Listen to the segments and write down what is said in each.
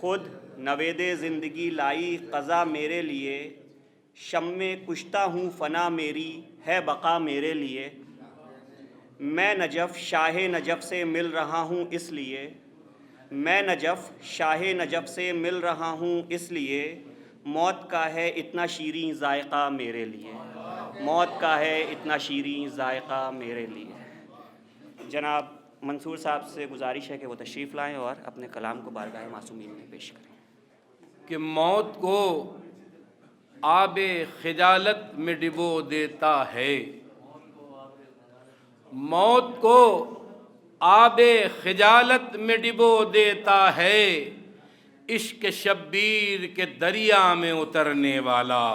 خود نوید زندگی لائی قضا میرے لیے، شمع کشتا ہوں فنا میری ہے بقا میرے لیے، میں نجف شاہ نجف سے مل رہا ہوں اس لیے، میں نجف شاہ نجف سے مل رہا ہوں اس لیے، موت کا ہے اتنا شیریں ذائقہ میرے لیے، موت کا ہے اتنا شیریں ذائقہ میرے لیے۔ جناب منصور صاحب سے گزارش ہے کہ وہ تشریف لائیں اور اپنے کلام کو بارگاہ معصومین میں پیش کریں۔ کہ موت کو آب خجالت میں ڈبو دیتا ہے، موت کو آب خجالت میں ڈبو دیتا ہے، عشق شبیر کے دریا میں اترنے والا،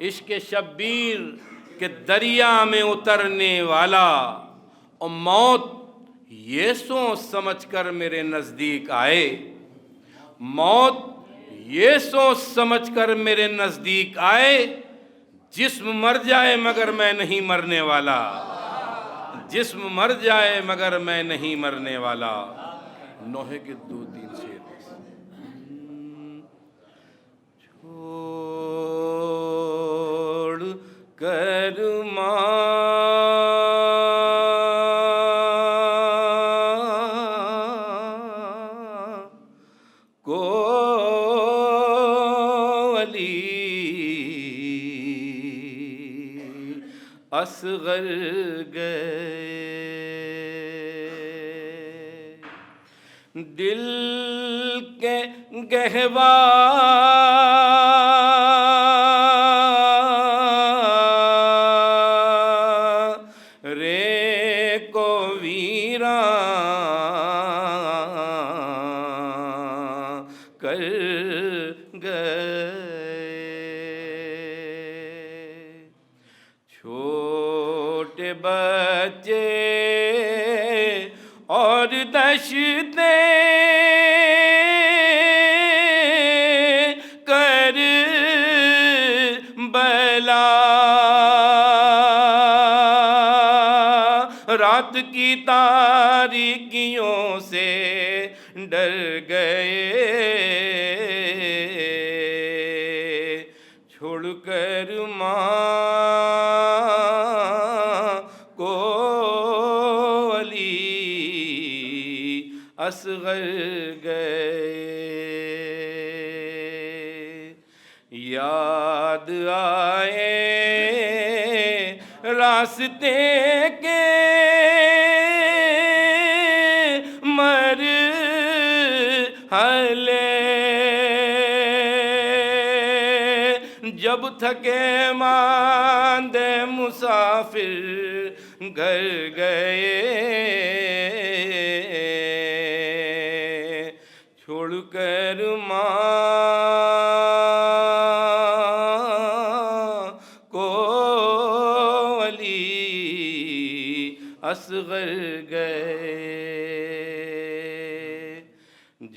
عشق شبیر کے دریا میں اترنے والا، اور موت یہ سوچ سمجھ کر میرے نزدیک آئے، موت یہ سوچ سمجھ کر میرے نزدیک آئے، جسم مر جائے مگر میں نہیں مرنے والا، جسم مر جائے مگر میں نہیں مرنے والا۔ نوحے کے 2-3 شعر چھوڑ کر کو علی اصغر گئے، دل کے گہوارے کو ویراں کر گئے، چھوٹے بچے اور دشتیں کربلا، رات کی تاریکیوں سے ڈر گئے، چھوڑ کر ماں کو علی اصغر گئے، یاد آئے راستے کے مرحلے، جب تھکے ماندے مسافر گھر گئے، چھوڑ کر ماں کو علی اصغر گئے،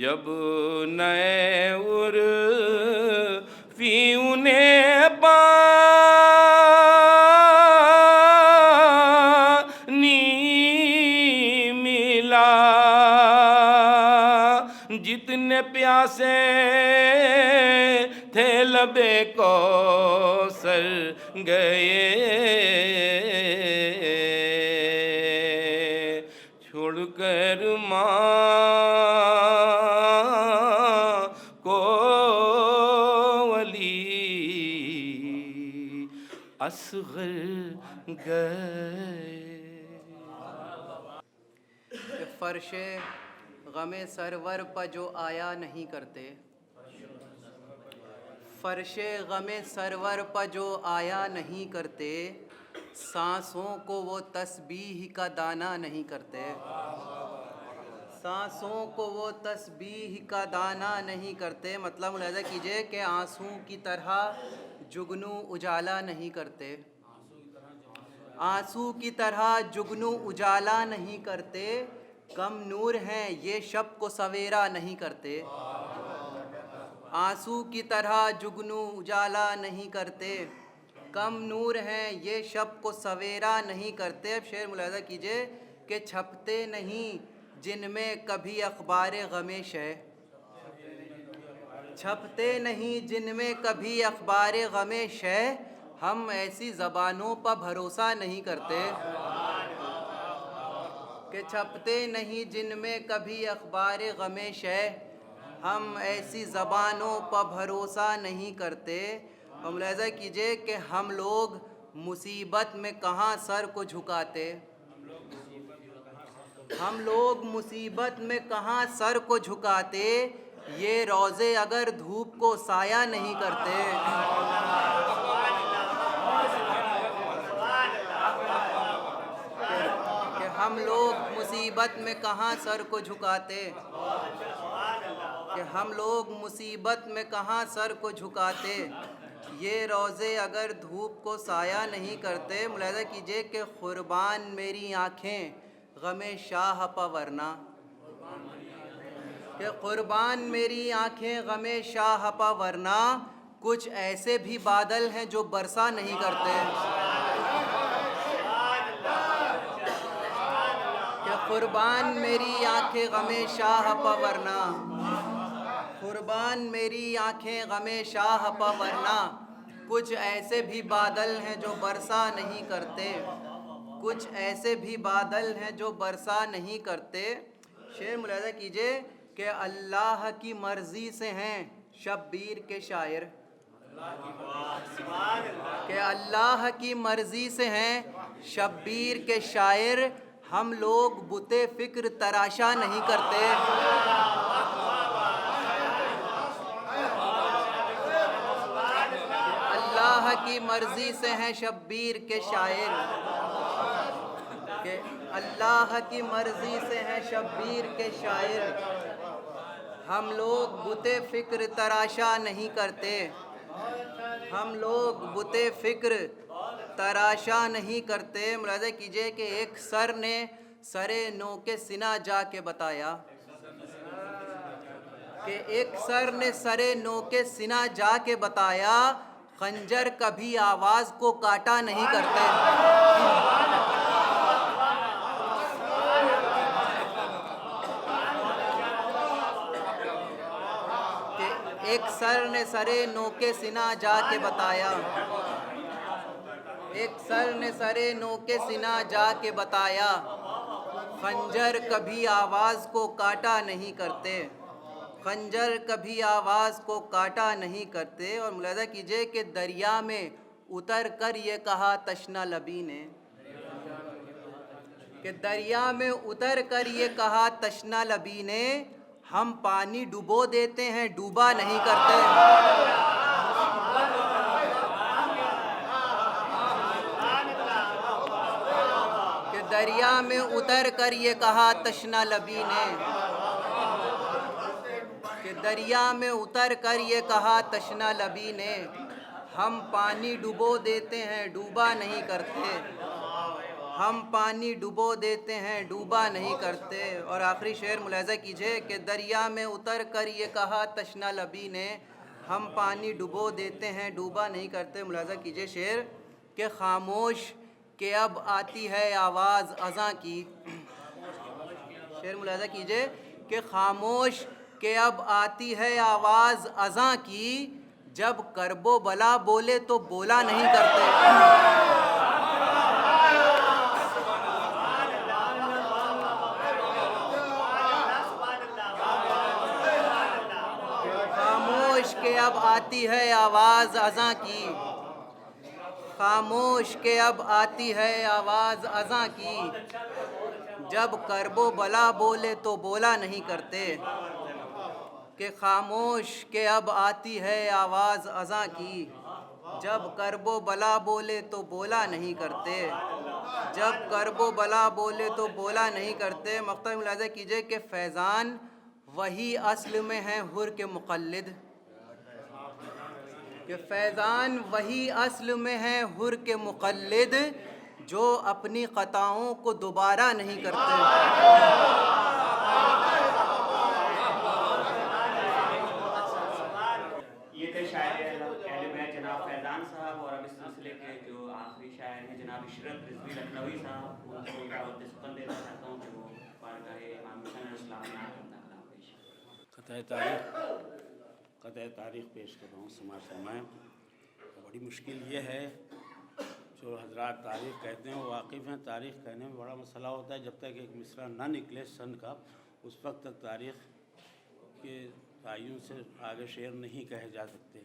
جب نئے عرفی انہیں پانی ملا، جتنے پیاسے تھے لبے کوثر گئے، چھوڑ کر ماں کو علی اصغر گئے۔ کہ فرش غم سرور پہ جو آیا نہیں کرتے، فرش غم سرور پہ جو آیا نہیں کرتے، سانسوں کو وہ تسبیح کا دانہ نہیں کرتے، سانسوں کو وہ تسبیح کا دانہ نہیں کرتے۔ مطلب ملاحظہ کیجئے کہ آنسو کی طرح جگنو اجالا نہیں کرتے، آنسو کی طرح جگنو اجالا نہیں کرتے، کم نور ہیں یہ شب کو سویرا نہیں کرتے، آنسو کی طرح جگنو اجالا نہیں کرتے، کم نور ہیں یہ شب کو سویرا نہیں کرتے۔ اب شعر ملاحظہ کیجئے کہ چھپتے نہیں جن میں کبھی اخبار غم شہ، چھپتے نہیں جن میں کبھی اخبار غم شہ، ہم ایسی زبانوں پر بھروسہ نہیں کرتے کہ چھپتے نہیں جن میں کبھی اخبار غم شہ، ہم ایسی زبانوں پر بھروسہ نہیں کرتے۔ اور ملاحظہ کیجئے کہ ہم لوگ مصیبت میں کہاں سر کو جھکاتے، ہم لوگ مصیبت میں کہاں سر کو جھکاتے، یہ روزے اگر دھوپ کو سایہ نہیں کرتے۔ کہ ہم لوگ مصیبت میں کہاں سر کو جھکاتے، کہ ہم لوگ مصیبت میں کہاں سر کو جھکاتے، یہ روزے اگر دھوپ کو سایہ نہیں کرتے۔ ملاحظہ کیجئے کہ قربان میری آنکھیں غم شاہ پا ورنہ، کہ قربان میری آنکھیں غم شاہ پا ورنہ، کچھ ایسے بھی بادل ہیں جو برسا نہیں کرتے۔ کہ قربان میری آنکھیں غم شاہ پا ورنہ، قربان میری آنکھیں غم شاہ پا ورنہ، کچھ ایسے بھی بادل ہیں جو برسا نہیں کرتے، کچھ ایسے بھی بادل ہیں جو برسا نہیں کرتے۔ شعر ملاحظہ کیجئے کہ اللہ کی مرضی سے ہیں شبیر کے شاعر، کہ اللہ کی مرضی سے ہیں شبیر کے شاعر، ہم لوگ بت فکر تراشا نہیں کرتے۔ اللہ کی مرضی سے ہیں شبیر کے شاعر، کہ اللہ کی مرضی سے ہیں شبیر کے شاعر، ہم لوگ بت فکر تراشا نہیں کرتے، ہم لوگ بت فکر تراشا نہیں کرتے۔ ملاحظہ کیجئے کہ ایک سر نے سرے نو کے سنا جا کے بتایا، کہ ایک سر نے سرے نو کے سنا جا کے بتایا، خنجر کبھی آواز کو کاٹا نہیں کرتے۔ ایک سر نے سرے نو کے سنا جا کے بتایا، ایک سر نے سرے نو کے سنا جا کے بتایا، خنجر کبھی آواز کو کاٹا نہیں کرتے، خنجر کبھی آواز کو کاٹا نہیں کرتے۔ اور ملاحظہ کیجئے کہ دریا میں اتر کر یہ کہا تشنہ لبی نے، کہ دریا میں اتر کر یہ کہا تشنہ لبی نے، ہم پانی ڈبو دیتے ہیں ڈوبا نہیں کرتے۔ کہ دریا میں اتر کر یہ کہا تشنہ لبی نے، کہ دریا میں اتر کر یہ کہا تشنہ لبی نے، ہم پانی ڈبو دیتے ہیں ڈوبا نہیں کرتے، ہم پانی ڈبو دیتے ہیں ڈوبا نہیں کرتے۔ اور آخری شعر ملاحظہ کیجئے کہ دریا میں اتر کر یہ کہا تشنہ لبی نے، ہم پانی ڈبو دیتے ہیں ڈوبا نہیں کرتے۔ ملاحظہ کیجئے شعر کہ خاموش کہ اب آتی ہے آواز اذاں کی، شعر ملاحظہ کیجئے کہ خاموش کہ اب آتی ہے آواز اذاں کی، جب کرب و بلا بولے تو بولا نہیں کرتے۔ خاموش کہ اب آتی ہے آواز اذاں کی، خاموش کہ اب آتی ہے آواز اذاں کی، جب کرب و بلا بولے تو بولا نہیں کرتے۔ کہ خاموش کہ اب آتی ہے آواز اذاں کی، جب کرب و بلا بولے تو بولا نہیں کرتے، جب کرب و بلا بولے تو بولا نہیں کرتے۔ مقطع ملاحظہ کیجئے کہ فیضان وہی اصل میں ہیں حر کے مقلد، کہ فیضان وہی اصل میں ہیں حر کے مقلد، جو اپنی خطاؤں کو دوبارہ نہیں کرتے۔ یہ تھے شاعر اہل بیت جناب فیضان صاحب، اور اب اس سلسلے کے جو آخری شاعر ہیں جناب عشرت رضوی لکھنوی صاحب، ان کو دعوت سخن دینا چاہتا ہوں کہ وہ بارگاہ امام حسین علیہ السلام میں آ کر اپنا کلام پیش کریں۔ خطۂ تاریخ قطع تاریخ پیش کر رہا ہوں، سماعت فرمائیں۔ بڑی مشکل یہ ہے، جو حضرات تاریخ کہتے ہیں وہ واقف ہیں، تاریخ کہنے میں بڑا مسئلہ ہوتا ہے، جب تک ایک مصرع نہ نکلے سن کا اس وقت تک تاریخ کے تعین سے آگے شعر نہیں کہے جا سکتے۔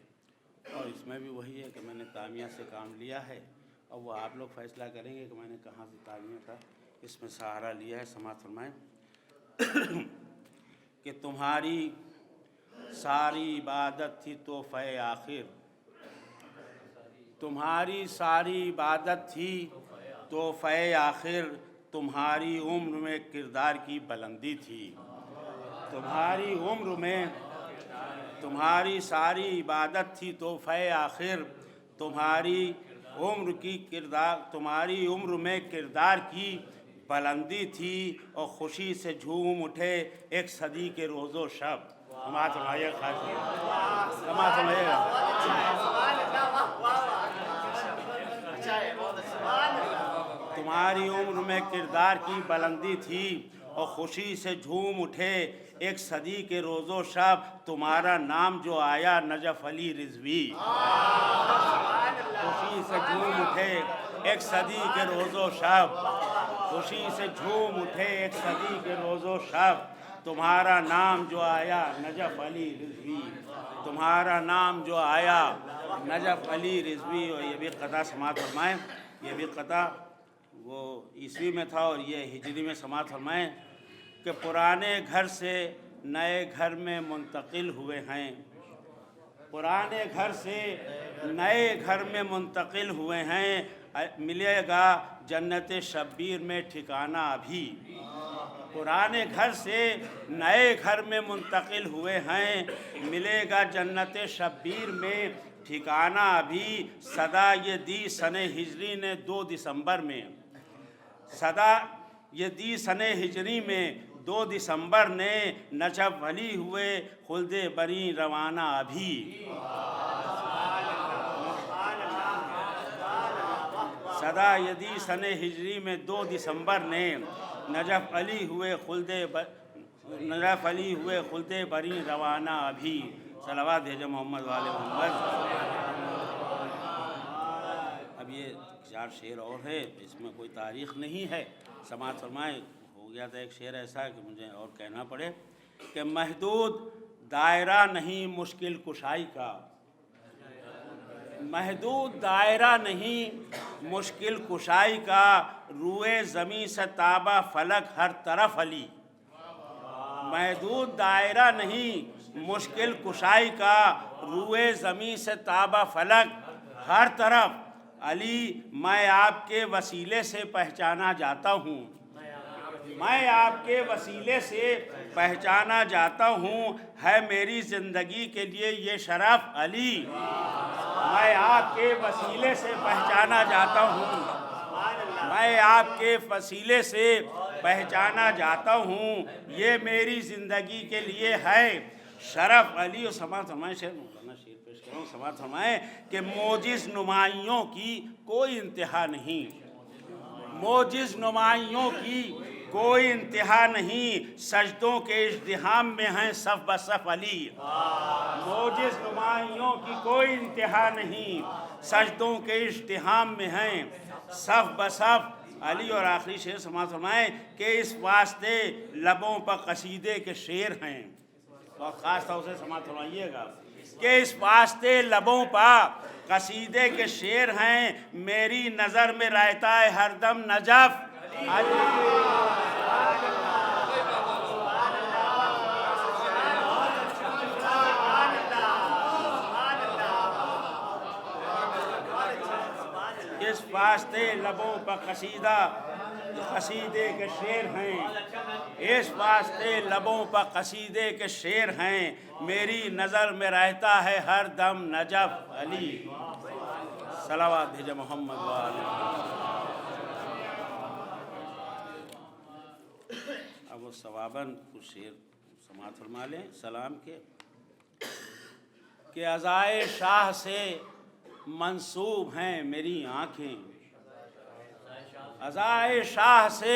اور اس میں بھی وہی ہے کہ میں نے تامیہ سے کام لیا ہے، اب وہ آپ لوگ فیصلہ کریں گے کہ میں نے کہاں سے تامیہ کا اس میں سہارا لیا ہے۔ سماعت فرمائیں کہ تمہاری ساری عبادت تھی تحفہ آخر، تمہاری ساری عبادت تھی تحفہ آخر، تمہاری عمر میں کردار کی بلندی تھی، تمہاری عمر میں تمہاری ساری عبادت تھی تحفہ آخر، تمہاری عمر میں کردار کی بلندی تھی، اور خوشی سے جھوم اٹھے ایک صدی کے روز و شب۔ سماعت فرمائیے، سماعت فرمائیے۔ تمہاری عمر میں کردار کی بلندی تھی اور خوشی سے جھوم اٹھے ایک صدی کے روز و شب، تمہارا نام جو آیا نجف علی رضوی۔ خوشی سے جھوم اٹھے ایک صدی کے روز و شب، خوشی سے جھوم اٹھے ایک صدی کے روز و شب، تمہارا نام جو آیا نجف علی رضوی، تمہارا نام جو آیا نجف علی رضوی۔ اور یہ بھی قطع سماعت فرمائیں، یہ بھی قطع وہ عیسوی میں تھا اور یہ ہجری میں۔ سماعت فرمائیں کہ پرانے گھر سے نئے گھر میں منتقل ہوئے ہیں، پرانے گھر سے نئے گھر میں منتقل ہوئے ہیں، ملے گا جنت شبیر میں ٹھکانہ ابھی۔ پرانے گھر سے نئے گھر میں منتقل ہوئے ہیں، ملے گا جنت شبیر میں ٹھکانہ ابھی۔ صدا یہ دی سن ہجری نے 2 دسمبر میں، صدا یہ دی سن ہجری میں 2 دسمبر نے، نجف علی ہوئے خلد بری روانہ ابھی۔ صدا یہ دی سن ہجری میں 2 دسمبر نے، نجف علی ہوئے خلد بری روانہ ابھی۔ صلوات بھیجو محمد والے محمد۔ اب یہ 4 شعر اور ہے، اس میں کوئی تاریخ نہیں ہے۔ سماعت فرمائے، ہو گیا تھا ایک شعر ایسا کہ مجھے اور کہنا پڑے کہ محدود دائرہ نہیں مشکل کشائی کا، محدود دائرہ نہیں مشکل کشائی کا، روئے زمیں سے تابہ فلک ہر طرف علی۔ محدود دائرہ نہیں مشکل کشائی کا، روئے زمیں سے تابہ فلک ہر طرف علی۔ میں آپ کے وسیلے سے پہچانا جاتا ہوں، میں آپ کے وسیلے سے پہچانا جاتا ہوں، ہے میری زندگی کے لیے یہ شرف علی۔ میں آپ کے وسیلے سے پہچانا جاتا ہوں، میں آپ کے وسیلے سے پہچانا جاتا ہوں، یہ میری زندگی کے لیے ہے شرف علی۔ اور سماعت فرمائیں، شعر مولانا شعر پیش کر رہا ہوں، سماعت فرمائیں کہ معجز نمائیوں کی کوئی انتہا نہیں، معجز نمائیوں کی کوئی انتہا نہیں، سجدوں کے ازدحام میں ہیں صف بصف علی۔ معجز نمائیوں کی کوئی انتہا نہیں، سجدوں کے ازدحام میں ہیں صف بصف علی۔ اور آخری شعر سماعت فرمائیں کہ اس واسطے لبوں پر قصیدے کے شعر ہیں، بہت خاص طور سے سماعت فرمائیے گا کہ اس واسطے لبوں پر قصیدے کے شعر ہیں، میری نظر میں رہتا ہے ہر دم نجف علی۔ اس واسطے لبوں پر قصیدے کے شعر ہیں، اس واسطے لبوں پر قصیدے کے شعر ہیں، میری نظر میں رہتا ہے ہر دم نجف علی۔ صلوات بھیجو محمد والے۔ اب وہ ثواباً کچھ شعر سماعت فرما لیں سلام کے کہ عزائے شاہ سے منسوب ہیں میری آنکھیں، عزائے شاہ سے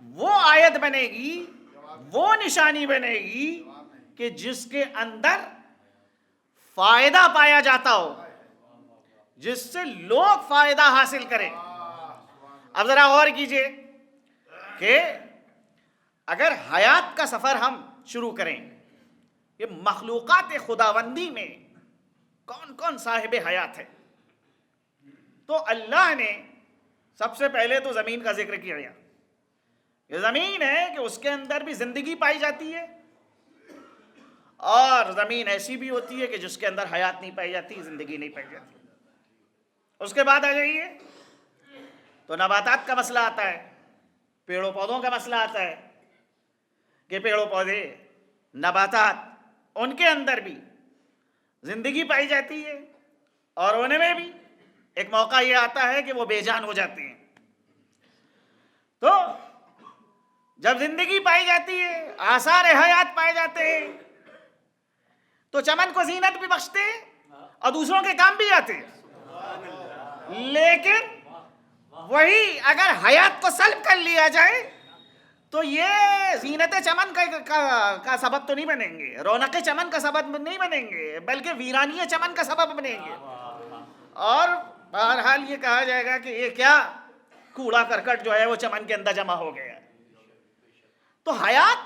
وہ آیت بنے گی، وہ نشانی بنے گی کہ جس کے اندر فائدہ پایا جاتا ہو، جس سے لوگ فائدہ حاصل کریں۔ اب ذرا غور کیجئے کہ اگر حیات کا سفر ہم شروع کریں، یہ مخلوقات خداوندی میں کون کون صاحب حیات ہے، تو اللہ نے سب سے پہلے تو زمین کا ذکر کیا گیا۔ یہ زمین ہے کہ اس کے اندر بھی زندگی پائی جاتی ہے، اور زمین ایسی بھی ہوتی ہے کہ جس کے اندر حیات نہیں پائی جاتی، زندگی نہیں پائی جاتی۔ اس کے بعد آ جائیے تو نباتات کا مسئلہ آتا ہے، پیڑوں پودوں کا مسئلہ آتا ہے کہ پیڑوں پودے، نباتات، ان کے اندر بھی زندگی پائی جاتی ہے، اور ان میں بھی ایک موقع یہ آتا ہے کہ وہ بے جان ہو جاتے ہیں۔ تو جب زندگی پائی جاتی ہے، آثار حیات پائے جاتے ہیں، تو چمن کو زینت بھی بخشتے ہیں اور دوسروں کے کام بھی آتے ہیں۔ لیکن وہی اگر حیات کو سلب کر لیا جائے تو یہ زینت چمن کا سبب تو نہیں بنیں گے، رونق چمن کا سبب نہیں بنیں گے، بلکہ ویرانی چمن کا سبب بنیں گے۔ اور بہرحال یہ کہا جائے گا کہ یہ کیا کوڑا کرکٹ جو ہے وہ چمن کے اندر جمع ہو گیا۔ تو حیات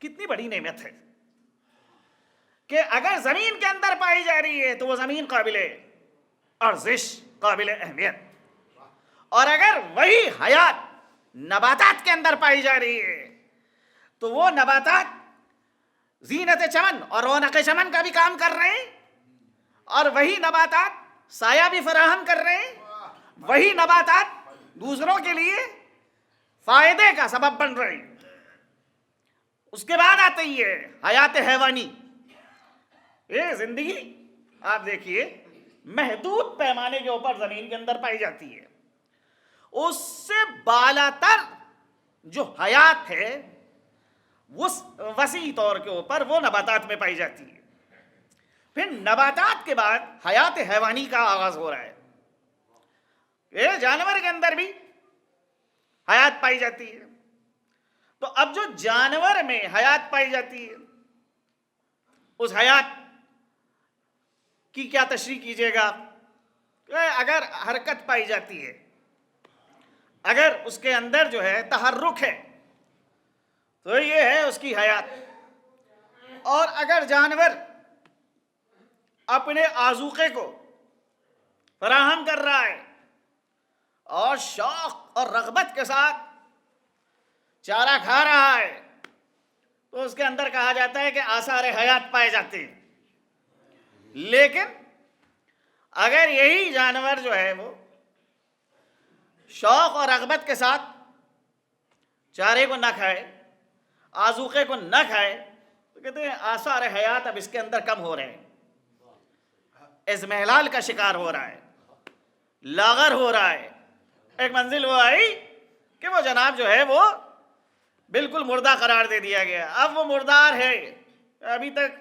کتنی بڑی نعمت ہے کہ اگر زمین کے اندر پائی جا رہی ہے تو وہ زمین قابل ارزش، قابل اہمیت، اور اگر وہی حیات نباتات کے اندر پائی جا رہی ہے تو وہ نباتات زینت چمن اور رونق چمن کا بھی کام کر رہے ہیں، اور وہی نباتات سایہ بھی فراہم کر رہے ہیں، وہی نباتات دوسروں کے لیے فائدے کا سبب بن رہے ہیں۔ اس کے بعد آتی ہے حیات حیوانی۔ یہ زندگی آپ دیکھیے محدود پیمانے کے اوپر زمین کے اندر پائی جاتی ہے، اس سے بالاتر جو حیات ہے وسیع طور کے اوپر وہ نباتات میں پائی جاتی ہے۔ پھر نباتات کے بعد حیات حیوانی کا آغاز ہو رہا ہے۔ یہ جانور کے اندر بھی حیات پائی جاتی ہے۔ تو اب جو جانور میں حیات پائی جاتی ہے، اس حیات کی کیا تشریح کیجیے گا؟ اگر حرکت پائی جاتی ہے، اگر اس کے اندر جو ہے تحرک ہے، تو یہ ہے اس کی حیات۔ اور اگر جانور اپنے آذوقے کو فراہم کر رہا ہے اور شوق اور رغبت کے ساتھ چارہ کھا رہا ہے، تو اس کے اندر کہا جاتا ہے کہ آثار حیات پائے جاتے ہیں۔ لیکن اگر یہی جانور جو ہے وہ شوق اور رغبت کے ساتھ چارے کو نہ کھائے، آذوقے کو نہ کھائے، تو کہتے ہیں آثار حیات اب اس کے اندر کم ہو رہے ہیں، اضمحلال کا شکار ہو رہا ہے، لاغر ہو رہا ہے۔ ایک منزل وہ آئی کہ وہ جناب جو ہے وہ بالکل مردہ قرار دے دیا گیا۔ اب وہ مردار ہے، ابھی تک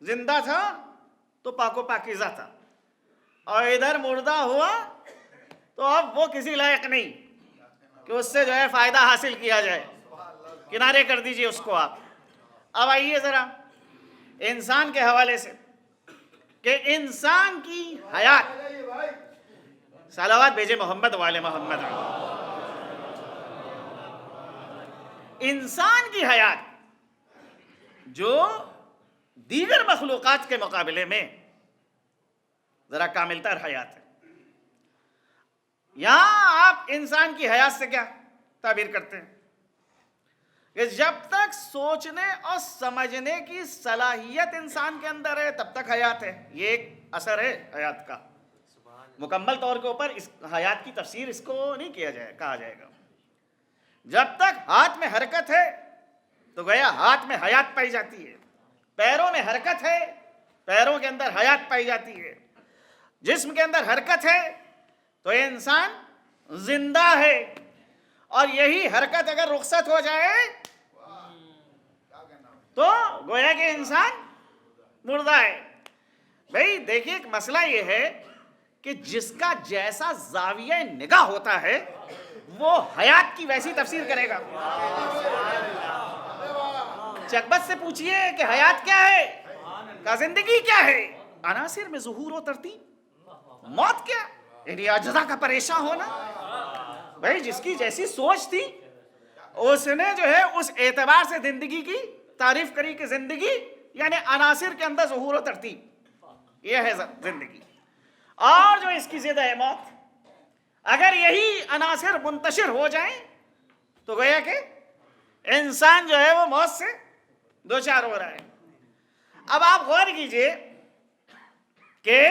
زندہ تھا تو پاک و پاکیزہ تھا، اور ادھر مردہ ہوا تو اب وہ کسی لائق نہیں کہ اس سے جو ہے فائدہ حاصل کیا جائے، کنارے کر دیجئے اس کو آپ۔ اب آئیے ذرا انسان کے حوالے سے کہ انسان کی حیات، صلوات بھیجے محمد والے محمد۔ انسان کی حیات جو دیگر مخلوقات کے مقابلے میں ذرا کامل تر حیات ہے۔ یہاں آپ انسان کی حیات سے کیا تعبیر کرتے ہیں کہ جب تک سوچنے اور سمجھنے کی صلاحیت انسان کے اندر ہے تب تک حیات ہے۔ یہ ایک اثر ہے حیات کا۔ مکمل طور کے اوپر اس حیات کی تفسیر اس کو نہیں کہا جائے گا۔ جب تک ہاتھ میں حرکت ہے تو گویا ہاتھ میں حیات پائی جاتی ہے، پیروں میں حرکت ہے، پیروں کے اندر حیات پائی جاتی ہے، جسم کے اندر حرکت ہے تو انسان زندہ ہے، اور یہی حرکت اگر رخصت ہو جائے تو گویا کہ انسان مردہ ہے۔ بھئی دیکھیے ایک مسئلہ یہ ہے کہ جس کا جیسا زاویہ نگاہ ہوتا ہے وہ حیات کی ویسی تفسیر کرے گا. چکبت سے پوچھئے کہ حیات کیا ہے, کہا زندگی کیا ہے, عناصر میں ظہور و ترتیب. موت کیا, یعنی اجزا کا پریشان ہونا. بھائی جس کی جیسی سوچ تھی اس نے جو ہے اس اعتبار سے زندگی کی تعریف کری کہ زندگی یعنی عناصر کے اندر ظہور و ترتیب, یہ ہے زندگی. اور جو اس کی ضد ہے موت, اگر یہی عناصر منتشر ہو جائیں تو گویا کہ انسان جو ہے وہ موت سے دوچار ہو رہا ہے. اب آپ غور کیجئے کہ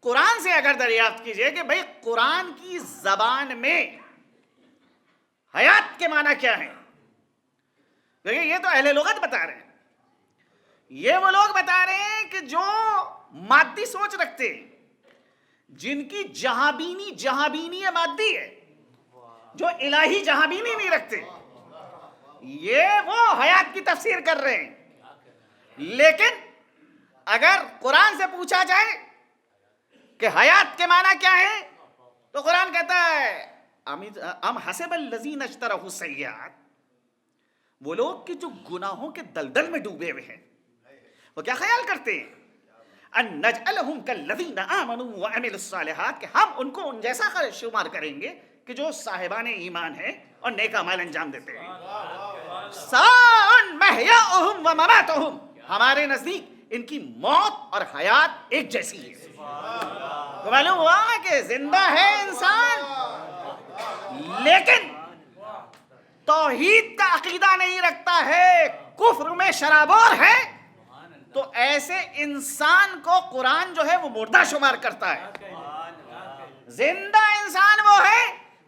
قرآن سے اگر دریافت کیجئے کہ بھئی قرآن کی زبان میں حیات کے معنی کیا ہیں. دیکھیں یہ تو اہل لغت بتا رہے ہیں, یہ وہ لوگ بتا رہے ہیں کہ جو مادی سوچ رکھتے ہیں, جن کی جہاں بینی مادی ہے, جو الہی جہاں بینی نہیں رکھتے, یہ وہ حیات کی تفسیر کر رہے ہیں. لیکن اگر قرآن سے پوچھا جائے کہ حیات کے معنی کیا ہے تو قرآن کہتا ہے ام حسب الذین اجترحوا السیئات, وہ لوگ کہ جو گناہوں کے دلدل میں ڈوبے ہوئے ہیں وہ کیا خیال کرتے ہیں ان نجعلہم کالذین آمنوا وعملوا الصالحات, کہ ہم ان کو ان جیسا شمار کریں گے کہ جو صاحبان ایمان ہیں اور نیک اعمال انجام دیتے ہیں. سواء محیاؤہم ومماتہم, ہمارے نزدیک ان کی موت اور حیات ایک جیسی ہے. تو معلوم ہوا کہ زندہ ہے انسان لیکن توحید کا عقیدہ نہیں رکھتا ہے, کفر میں شرابور ہے, تو ایسے انسان کو قرآن جو ہے وہ مردہ شمار کرتا ہے. زندہ انسان وہ ہے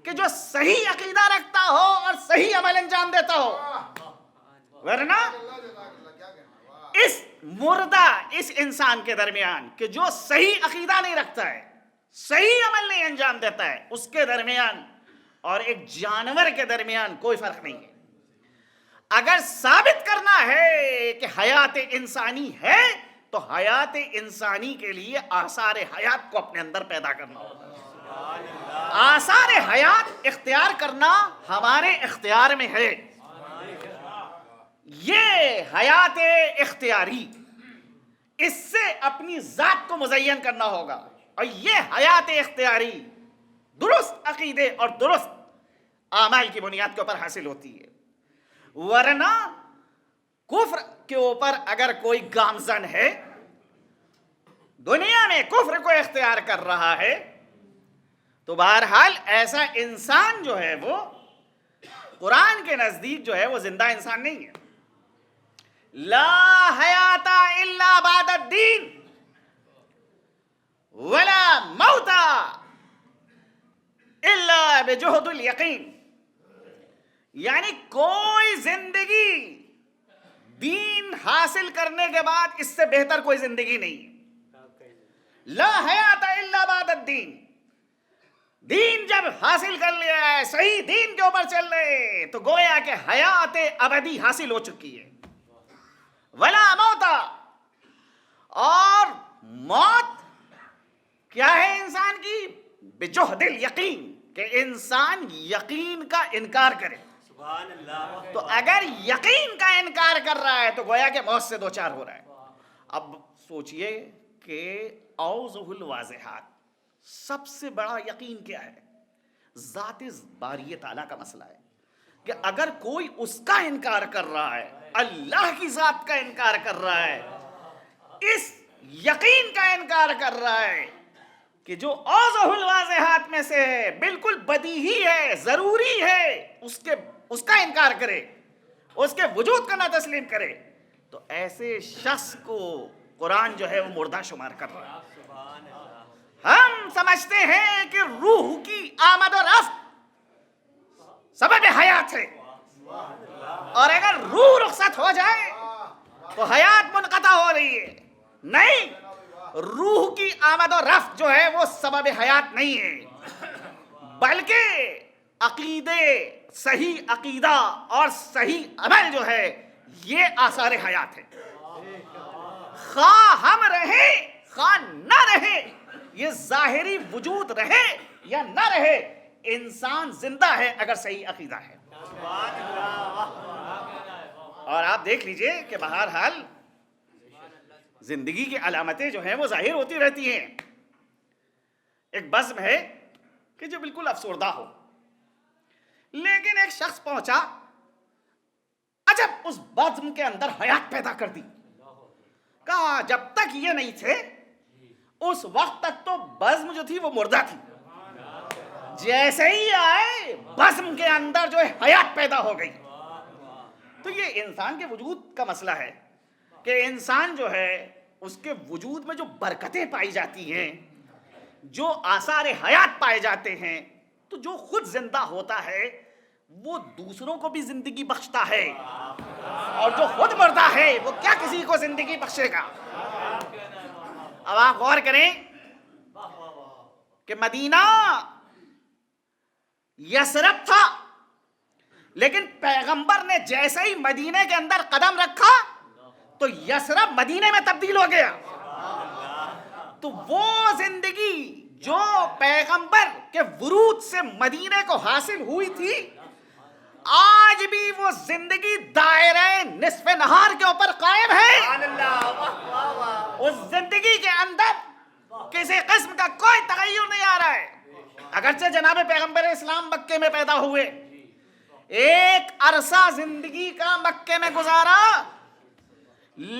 کہ جو صحیح عقیدہ رکھتا ہو اور صحیح عمل انجام دیتا ہو, ورنہ اس مردہ اس انسان کے درمیان کہ جو صحیح عقیدہ نہیں رکھتا ہے, صحیح عمل نہیں انجام دیتا ہے, اس کے درمیان اور ایک جانور کے درمیان کوئی فرق نہیں ہے. اگر ثابت کرنا ہے کہ حیات انسانی ہے تو حیات انسانی کے لیے آثار حیات کو اپنے اندر پیدا کرنا ہوگا. آثار حیات اختیار کرنا ہمارے اختیار میں ہے. یہ حیات اختیاری, اس سے اپنی ذات کو مزین کرنا ہوگا, اور یہ حیات اختیاری درست عقیدے اور درست اعمال کی بنیاد کے اوپر حاصل ہوتی ہے. ورنہ کفر کے اوپر اگر کوئی گامزن ہے, دنیا میں کفر کو اختیار کر رہا ہے, تو بہرحال ایسا انسان جو ہے وہ قرآن کے نزدیک جو ہے وہ زندہ انسان نہیں ہے. لا حیات الا بعد الدین ولا موت الا بجہد الیقین, یعنی کوئی زندگی دین حاصل کرنے کے بعد اس سے بہتر کوئی زندگی نہیں ہے. لا حیات الا بعد الدین, دین جب حاصل کر لیا ہے, صحیح دین کے اوپر چل رہے, تو گویا کہ حیات ابدی حاصل ہو چکی ہے. ولا موت, اور موت کیا ہے انسان کی, بجہد الیقین, کہ انسان یقین کا انکار کرے. تو اگر یقین کا انکار کر رہا ہے تو گویا کہ موت سے دوچار ہو رہا ہے. اب سوچئے کہ اوضح الواضحات, سب سے بڑا یقین کیا ہے, ذات باری تعالیٰ کا مسئلہ ہے. کہ اگر کوئی اس کا انکار کر رہا ہے, اللہ کی ذات کا انکار کر رہا ہے, اس یقین کا انکار کر رہا ہے کہ جو اوضح الواضحات میں سے ہے, بالکل بدیہی ہے, ضروری ہے, اس کا انکار کرے, اس کے وجود کا نہ تسلیم کرے, تو ایسے شخص کو قرآن جو ہے وہ مردہ شمار کر رہا ہے. ہم سمجھتے ہیں کہ روح کی آمد و رفت سبب حیات ہے, اور اگر روح رخصت ہو جائے تو حیات منقطع ہو رہی ہے. نہیں, روح کی آمد و رفت جو ہے وہ سبب حیات نہیں ہے, بلکہ عقیدے, صحیح عقیدہ اور صحیح عمل جو ہے یہ آثار حیات ہے. خواہ ہم رہیں خواہ نہ رہیں, یہ ظاہری وجود رہے یا نہ رہے, انسان زندہ ہے اگر صحیح عقیدہ ہے. اور آپ دیکھ لیجئے کہ بہرحال زندگی کی علامتیں جو ہیں وہ ظاہر ہوتی رہتی ہیں. ایک بزم ہے کہ جو بالکل افسردہ ہو، لیکن ایک شخص پہنچا، عجب اس بزم کے اندر حیات پیدا کر دی. کہا جب تک یہ نہیں تھے اس وقت تک تو بزم جو تھی وہ مردہ تھی، جیسے ہی آئے بزم کے اندر جو ہے حیات پیدا ہو گئی. تو یہ انسان کے وجود کا مسئلہ ہے کہ انسان جو ہے اس کے وجود میں جو برکتیں پائی جاتی ہیں، جو آثار حیات پائے جاتے ہیں، تو جو خود زندہ ہوتا ہے وہ دوسروں کو بھی زندگی بخشتا ہے، اور جو خود مردہ ہے وہ کیا کسی کو زندگی بخشے گا. اب آپ غور کریں کہ مدینہ یثرب تھا، لیکن پیغمبر نے جیسے ہی مدینے کے اندر قدم رکھا تو یثرب مدینے میں تبدیل ہو گیا. تو وہ زندگی جو پیغمبر کے ورود سے مدینے کو حاصل ہوئی تھی، آج بھی وہ زندگی دائرہ نصف نہار کے اوپر قائم ہے. اس زندگی کے اندر کسی قسم کا کوئی تغیر نہیں آ رہا ہے. اگرچہ جناب پیغمبر اسلام مکے میں پیدا ہوئے، ایک عرصہ زندگی کا مکے میں گزارا،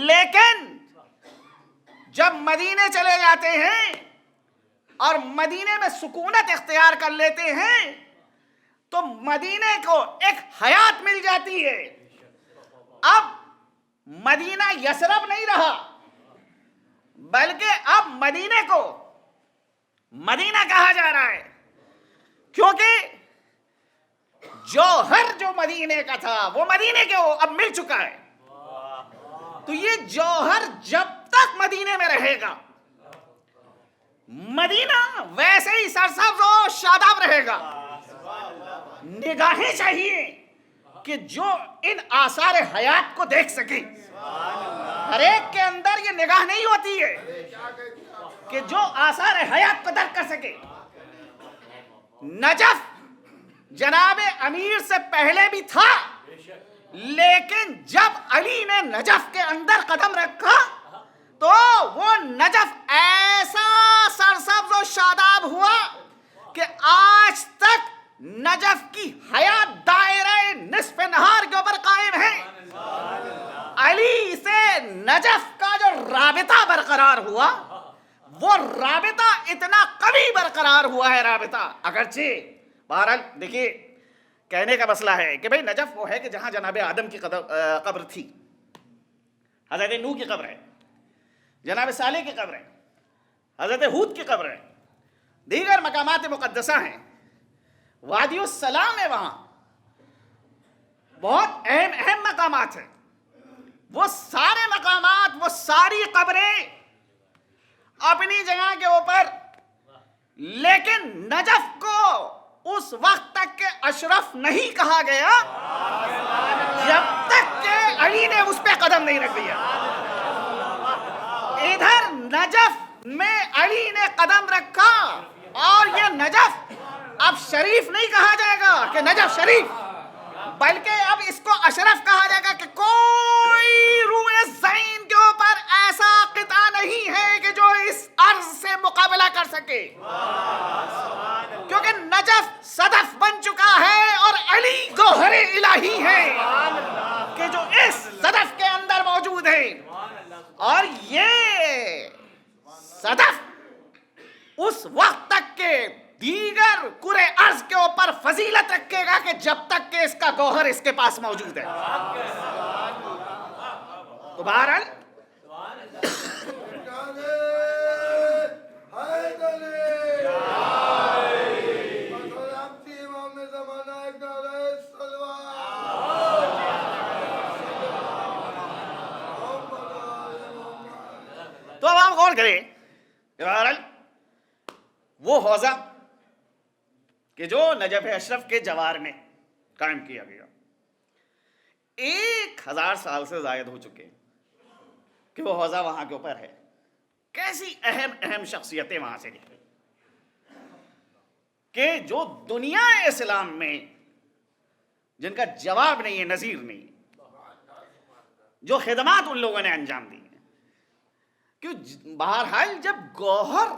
لیکن جب مدینے چلے جاتے ہیں اور مدینے میں سکونت اختیار کر لیتے ہیں تو مدینے کو ایک حیات مل جاتی ہے. اب مدینہ یثرب نہیں رہا، بلکہ اب مدینے کو مدینہ کہا جا رہا ہے، کیونکہ جوہر جو مدینے کا تھا وہ مدینے کے اب مل چکا ہے. تو یہ جوہر جب تک مدینے میں رہے گا، مدینہ ویسے ہی سرسبز و شاداب رہے گا. نگاہیں چاہیے کہ جو ان آثار حیات کو دیکھ سکے. ہر ایک کے اندر یہ نگاہ نہیں ہوتی ہے کہ جو آثار حیات کو درک کر سکے. نجف جناب امیر سے پہلے بھی تھا، لیکن جب علی نے نجف کے اندر قدم رکھا تو وہ نجف ایسا سرسبز و شاداب ہوا کہ آج تک نجف کی حیات دائرہ نصف نہار کے اوپر قائم ہے. علی سے نجف کا جو رابطہ برقرار ہوا، وہ رابطہ اتنا قوی برقرار ہوا ہے رابطہ. اگرچہ بہرحال دیکھیے کہنے کا مسئلہ ہے کہ بھئی نجف وہ ہے کہ جہاں جناب آدم کی قبر تھی، حضرت نوح کی قبر ہے، جناب صالح کی قبر ہے، حضرت ہود کی قبر ہے، دیگر مقامات مقدسہ ہیں، وادی السلام ہے، وہاں بہت اہم مقامات ہیں. وہ سارے مقامات، وہ ساری قبریں اپنی جگہ کے اوپر، لیکن نجف کو اس وقت تک کہ اشرف نہیں کہا گیا جب تک کہ علی نے اس پہ قدم نہیں رکھ دیا. ادھر نجف میں علی نے قدم رکھا اور یہ نجف اب شریف نہیں کہا جائے گا کہ نجف شریف، بلکہ اب اس کو اشرف کہا جائے گا کہ کوئی روئے زمین کے اوپر ایسا قطعہ نہیں ہے کہ جو اس عرض سے مقابلہ کر سکے، کیونکہ نجف صدف بن چکا ہے اور علی گوہر الہی ہے کہ جو اس صدف کے اندر موجود ہے. اور یہ صدف اس وقت تک کے دیگر کرے ارض کے اوپر فضیلت رکھے گا کہ جب تک کہ اس کا گوہر اس کے پاس موجود ہے. تو بہرحال تو اب آپ غور کریں بہرحال وہ حوضہ کہ جو نجف اشرف کے جوار میں قائم کیا گیا 1000 سال سے زائد ہو چکے کہ وہ حوضہ وہاں کے اوپر ہے. کیسی اہم شخصیتیں وہاں سے نکلی کہ جو دنیا اسلام میں جن کا جواب نہیں ہے، نظیر نہیں، جو خدمات ان لوگوں نے انجام دی ہیں، کیوں بہرحال جب گوہر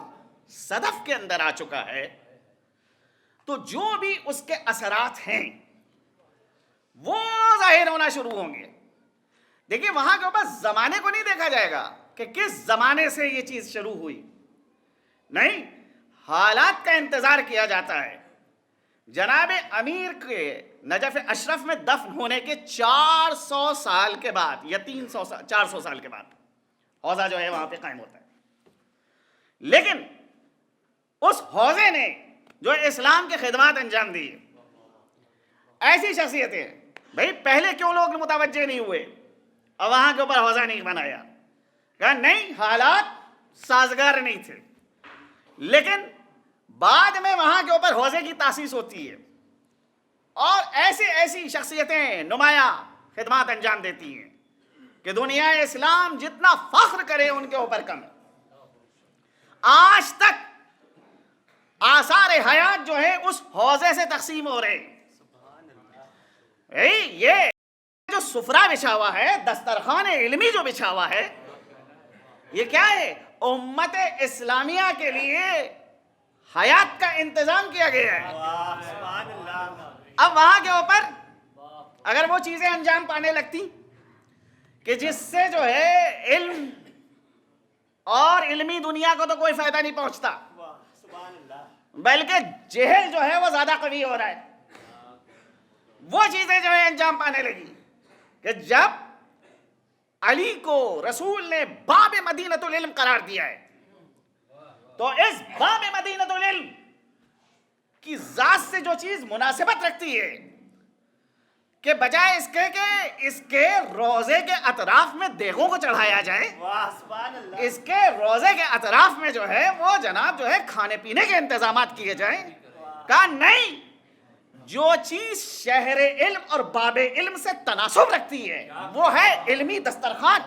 صدف کے اندر آ چکا ہے تو جو بھی اس کے اثرات ہیں وہ ظاہر ہونا شروع ہوں گے. دیکھیے وہاں کے اوپر زمانے کو نہیں دیکھا جائے گا کہ کس زمانے سے یہ چیز شروع ہوئی، نہیں، حالات کا انتظار کیا جاتا ہے. جناب امیر کے نجف اشرف میں دفن ہونے کے 400 سال کے بعد یا 400 سال کے بعد حوضہ جو ہے وہاں پہ قائم ہوتا ہے. لیکن اس حوضے نے جو اسلام کے خدمات انجام دی، ایسی شخصیتیں بھئی پہلے کیوں لوگ متوجہ نہیں ہوئے اور وہاں کے اوپر حوضہ نہیں بنایا؟ کہا نہیں، حالات سازگار نہیں تھے. لیکن بعد میں وہاں کے اوپر حوضے کی تاسیس ہوتی ہے اور ایسی شخصیتیں نمایاں خدمات انجام دیتی ہیں کہ دنیا اسلام جتنا فخر کرے ان کے اوپر کم ہے. آج تک آثار حیات جو ہے اس حوضے سے تقسیم ہو رہے ہیں. یہ جو سفرہ بچھا ہوا ہے، دسترخوان علمی جو بچھا ہوا ہے، یہ کیا ہے؟ امت اسلامیہ کے لیے حیات کا انتظام کیا گیا ہے. اب وہاں کے اوپر اگر وہ چیزیں انجام پانے لگتی کہ جس سے جو ہے علم اور علمی دنیا کو تو کوئی فائدہ نہیں پہنچتا، بلکہ جہل جو ہے وہ زیادہ قوی ہو رہا ہے، وہ چیزیں جو ہے انجام پانے لگی کہ جب علی کو رسول نے باب مدینۃ العلم قرار دیا ہے تو اس باب مدینۃ العلم کی ذات سے جو چیز مناسبت رکھتی ہے کہ بجائے اس کے کہ اس کے روزے کے اطراف میں دیگوں کو چڑھایا جائے، اس کے روزے کے اطراف میں جو ہے وہ جناب جو ہے کھانے پینے کے انتظامات کیے جائیں، کہا نہیں، جو چیز شہر علم اور باب علم سے تناسب رکھتی ہے وہ ہے علمی دسترخوان.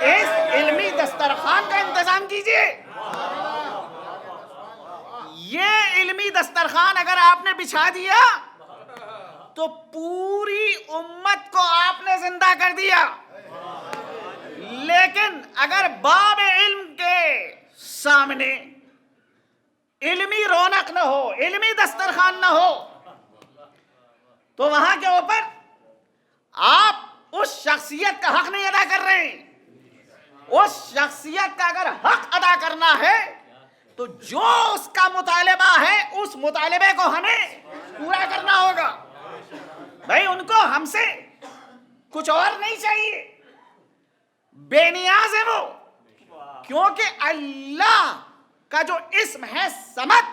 اس علمی دسترخوان کا انتظام کیجئے. یہ علمی دسترخوان اگر آپ نے بچھا دیا تو پوری امت کو آپ نے زندہ کر دیا. لیکن اگر باب علم کے سامنے علمی رونق نہ ہو، علمی دسترخوان نہ ہو، تو وہاں کے اوپر آپ اس شخصیت کا حق نہیں ادا کر رہے ہیں. اس شخصیت کا اگر حق ادا کرنا ہے تو جو اس کا مطالبہ ہے اس مطالبے کو ہمیں پورا کرنا ہوگا. بھائی ان کو ہم سے کچھ اور نہیں چاہیے، بے نیاز ہے وہ، کیونکہ اللہ کا جو اسم ہے صمد،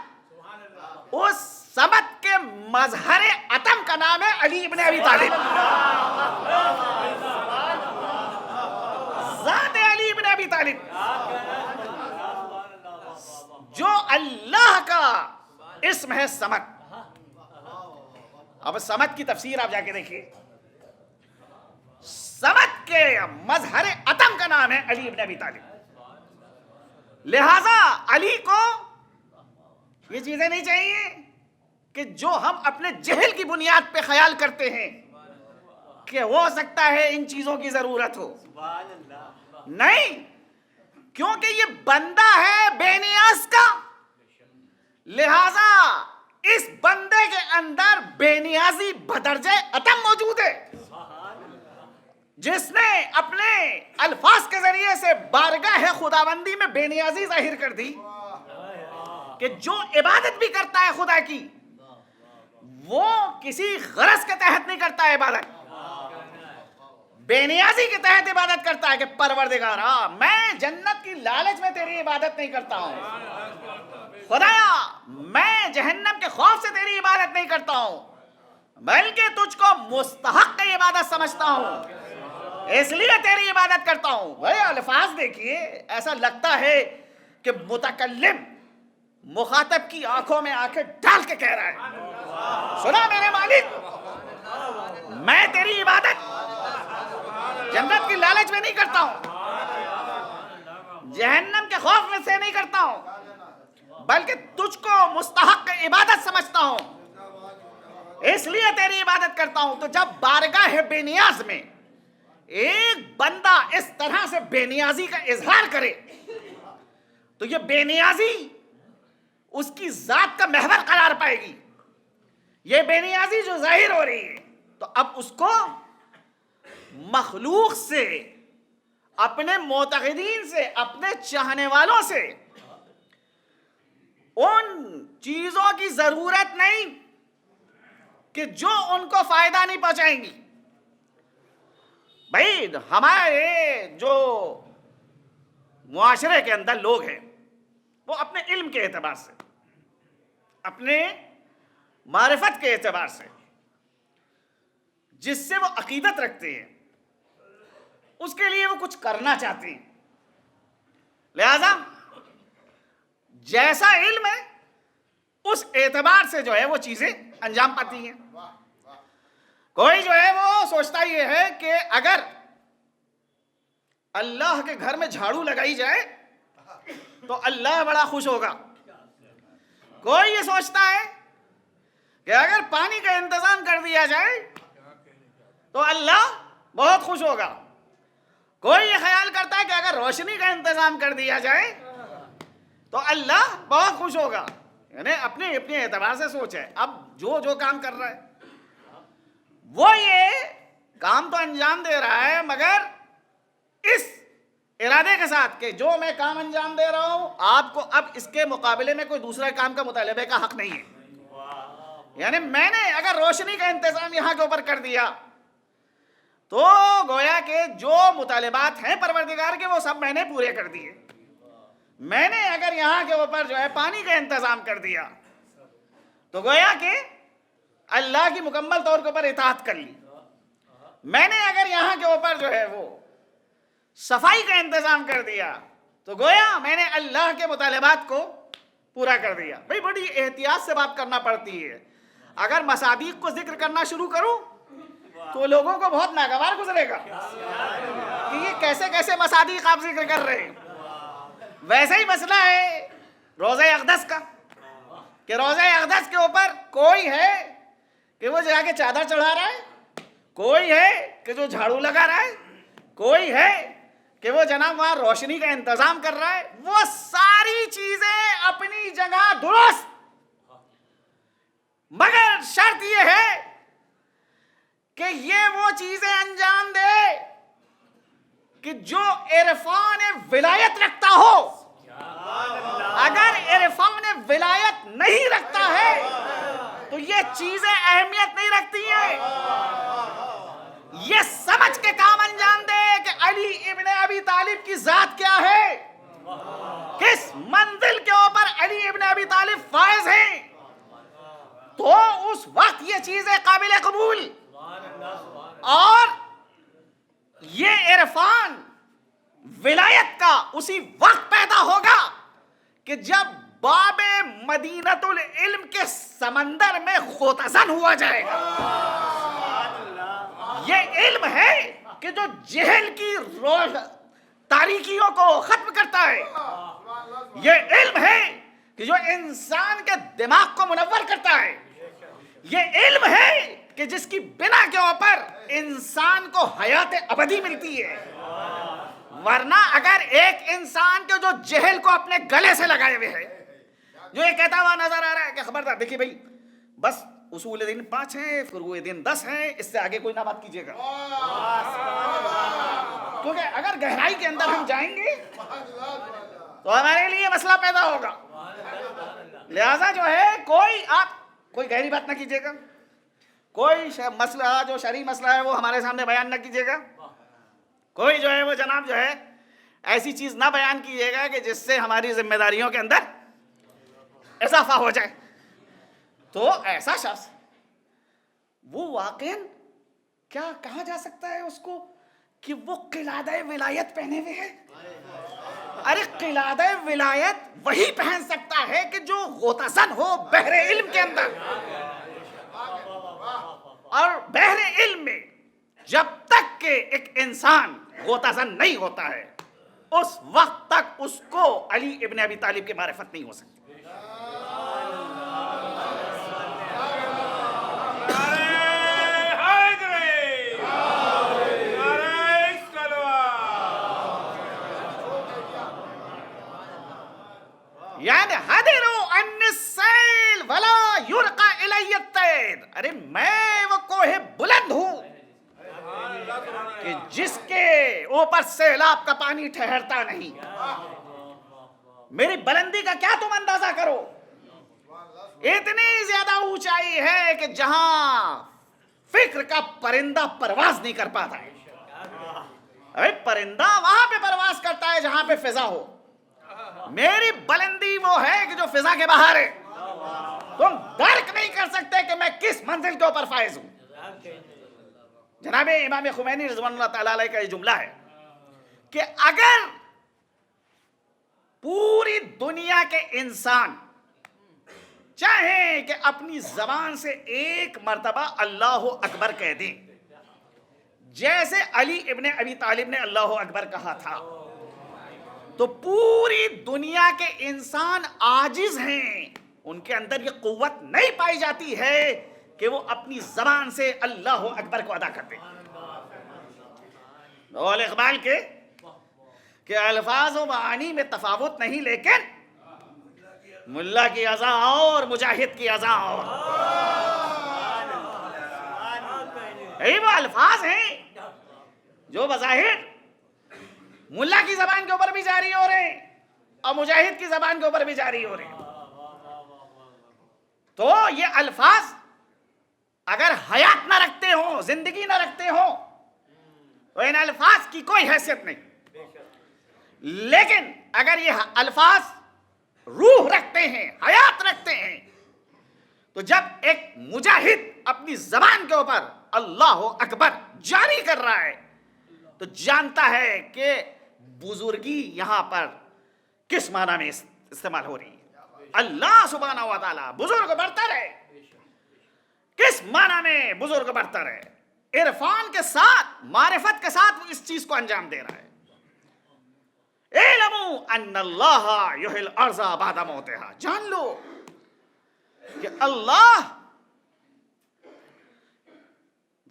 اس صمد کے مظہر عتم کا نام ہے علی ابن ابی طالب. ذات علی ابن ابی طالب جو اللہ کا اسم ہے صمد. اب صمد کی تفسیر آپ جا کے دیکھیے، صمد کے مظہر عتم کا نام ہے علی ابن ابی طالب. لہذا علی کو یہ چیزیں نہیں چاہیے کہ جو ہم اپنے جہل کی بنیاد پہ خیال کرتے ہیں کہ ہو سکتا ہے ان چیزوں کی ضرورت ہو. نہیں، کیونکہ یہ بندہ ہے بے نیاز کا، لہذا اس بندے کے اندر بے نیازی بدرجہ عتم موجود ہے، جس نے اپنے الفاظ کے ذریعے سے بارگاہ خداوندی میں بے نیازی ظاہر کر دی کہ جو عبادت بھی کرتا ہے خدا کی وہ کسی غرض کے تحت نہیں کرتا ہے عبادت، بے نیازی کے تحت عبادت کرتا ہے کہ پروردگارا میں جنت کی لالچ میں تیری عبادت نہیں کرتا ہوں، خدایا میں جہنم کے خوف سے تیری عبادت نہیں کرتا ہوں، بلکہ تجھ کو مستحق عبادت سمجھتا ہوں، اس لیے تیری عبادت کرتا ہوں. بھائی الفاظ دیکھیے، ایسا لگتا ہے کہ متکلم مخاطب کی آنکھوں میں آنکھیں ڈال کے کہہ رہا ہے، سنا میرے مالک، میں تیری عبادت جنت کی لالچ میں نہیں کرتا ہوں، جہنم کے خوف میں سے نہیں کرتا ہوں، بلکہ تجھ کو مستحق عبادت سمجھتا ہوں، اس لیے تیری عبادت کرتا ہوں۔ تو جب بارگاہ بے نیاز میں ایک بندہ اس طرح سے بے نیازی کا اظہار کرے تو یہ بے نیازی اس کی ذات کا محور قرار پائے گی۔ یہ بے نیازی جو ظاہر ہو رہی ہے تو اب اس کو مخلوق سے، اپنے معتقدین سے، اپنے چاہنے والوں سے ان چیزوں کی ضرورت نہیں کہ جو ان کو فائدہ نہیں پہنچائیں گی۔ بھائی ہمارے جو معاشرے کے اندر لوگ ہیں وہ اپنے علم کے اعتبار سے، اپنے معرفت کے اعتبار سے، جس سے وہ عقیدت رکھتے ہیں، اس کے لیے وہ کچھ کرنا چاہتے ہیں، لہذا جیسا علم ہے اس اعتبار سے جو ہے وہ چیزیں انجام پاتی ہیں۔ کوئی جو ہے وہ سوچتا یہ ہے کہ اگر اللہ کے گھر میں جھاڑو لگائی جائے تو اللہ بڑا خوش ہوگا۔ کوئی یہ سوچتا ہے کہ اگر پانی کا انتظام کر دیا جائے تو اللہ بہت خوش ہوگا۔ کوئی یہ خیال کرتا ہے کہ اگر روشنی کا انتظام کر دیا جائے تو اللہ بہت خوش ہوگا۔ یعنی اپنے اپنے اعتبار سے سوچ ہے۔ اب جو کام کر رہا ہے وہ یہ کام تو انجام دے رہا ہے، مگر اس ارادے کے ساتھ کہ جو میں کام انجام دے رہا ہوں آپ کو اب اس کے مقابلے میں کوئی دوسرے کام کا مطالبے کا حق نہیں ہے۔ یعنی میں نے اگر روشنی کا انتظام یہاں کے اوپر کر دیا تو گویا کہ جو مطالبات ہیں پروردگار کے وہ سب میں نے پورے کر دیے۔ میں نے اگر یہاں کے اوپر جو ہے پانی کا انتظام کر دیا تو گویا کہ اللہ کی مکمل طور کے اوپر اطاعت کر لی۔ میں نے اگر یہاں کے اوپر جو ہے وہ صفائی کا انتظام کر دیا تو گویا میں نے اللہ کے مطالبات کو پورا کر دیا۔ بھئی بڑی احتیاط سے بات کرنا پڑتی ہے۔ اگر مصادیق کو ذکر کرنا شروع کروں تو لوگوں کو بہت ناگوار گزرے گا کہ یہ کیسے کیسے مصادیق آپ ذکر کر رہے ہیں۔ ویسے ہی مسئلہ ہے روضہ اقدس کا کہ روضہ اقدس کے اوپر کوئی ہے کہ وہ جا کے چادر چڑھا رہا ہے، کوئی ہے کہ جو جھاڑو لگا رہا ہے، کوئی ہے کہ وہ جناب وہاں روشنی کا انتظام کر رہا ہے۔ وہ ساری چیزیں اپنی جگہ درست، مگر شرط یہ ہے کہ یہ وہ چیزیں انجام دے کہ جو عرفان ولایت رکھتا ہو۔ اگر عرفان ولایت نہیں رکھتا ہے تو یہ چیزیں اہمیت نہیں رکھتی ہیں۔ یہ سمجھ کے کام انجام دے کہ علی ابن ابی طالب کی ذات کیا ہے، کس منزل کے اوپر علی ابن ابی طالب فائز ہیں، تو اس وقت یہ چیزیں قابل قبول اور یہ عرفان ولایت کا اسی وقت پیدا ہوگا کہ جب باب مدینۃ العلم کے سمندر میں غوطہ ہوا جائے گا۔ یہ علم ہے کہ جو جہل کی تاریکیوں کو ختم کرتا ہے۔ یہ علم ہے کہ جو انسان کے دماغ کو منور کرتا ہے۔ یہ علم ہے کہ جس کی بنا کے اوپر انسان کو حیات ابدی ملتی ہے۔ ورنہ اگر ایک انسان کے جو جہل کو اپنے گلے سے لگائے ہوئے ہے، جو یہ کہتا ہوا نظر آ رہا ہے کہ خبردار دیکھیے بھائی بس اصول دین 5 ہیں، فروع دین 10 ہیں، اس سے آگے کوئی نہ بات کیجیے گا، کیونکہ اگر گہرائی کے اندر ہم جائیں گے تو ہمارے لیے مسئلہ پیدا ہوگا۔ لہذا جو ہے کوئی گہری بات نہ کیجیے گا، کوئی مسئلہ جو شرعی مسئلہ ہے وہ ہمارے سامنے بیان نہ کیجیے گا، کوئی جو ہے وہ جناب جو ہے ایسی چیز نہ بیان کیجیے گا کہ جس سے ہماری ذمہ داریوں کے اندر اضافہ ہو جائے۔ تو ایسا شخص وہ واقعاً کیا کہا جا سکتا ہے اس کو کہ وہ قلادہ ولایت پہنے ہوئے ہے؟ ارے قلادہ ولایت وہی پہن سکتا ہے کہ جو غوطہ زن ہو بحر علم کے اندر، اور بحر علم میں جب تک کہ ایک انسان غوطہ زن نہیں ہوتا ہے اس وقت تک اس کو علی ابن ابی طالب کی معرفت نہیں ہو سکتی۔ کہ جس کے اوپر سیلاب کا پانی ٹھہرتا نہیں. میری بلندی کا کیا تم اندازہ کرو, اتنی زیادہ اونچائی ہے کہ جہاں فکر کا پرندہ پرواز نہیں کر پاتا ہے. ارے پرندہ وہاں پہ پرواز کرتا ہے جہاں پہ فضا ہو. میری بلندی وہ ہے کہ جو فضا کے باہر ہے. تم درک نہیں کر سکتے کہ میں کس منزل کے اوپر فائز ہوں. جناب امام خمینی رضوان اللہ تعالی علیہ کا یہ جملہ ہے کہ اگر پوری دنیا کے انسان چاہیں کہ اپنی زبان سے ایک مرتبہ اللہ اکبر کہہ دیں, جیسے علی ابن ابی طالب نے اللہ اکبر کہا تھا, تو پوری دنیا کے انسان عاجز ہیں, ان کے اندر یہ قوت نہیں پائی جاتی ہے کہ وہ اپنی زبان سے اللہ اکبر کو ادا کرتے. اور اقبال کے کہ الفاظ و معانی میں تفاوت نہیں, لیکن ملا کی اذا اور مجاہد کی اذا اور. یہی وہ الفاظ ہیں جو بظاہر ملا کی زبان کے اوپر بھی جاری ہو رہے ہیں اور مجاہد کی زبان کے اوپر بھی جاری ہو رہے ہیں. تو یہ الفاظ اگر حیات نہ رکھتے ہوں, زندگی نہ رکھتے ہوں, تو ان الفاظ کی کوئی حیثیت نہیں. لیکن اگر یہ الفاظ روح رکھتے ہیں, حیات رکھتے ہیں, تو جب ایک مجاہد اپنی زبان کے اوپر اللہ اکبر جاری کر رہا ہے تو جانتا ہے کہ بزرگی یہاں پر کس معنی میں استعمال ہو رہی ہے. اللہ سبحانہ و تعالی بزرگ برتر ہے. کس معنی میں بزرگ برتر ہے؟ عرفان کے ساتھ, معرفت کے ساتھ وہ اس چیز کو انجام دے رہا ہے. اعلموا ان اللہ یحیی الارض بعد موتها, جان لو کہ اللہ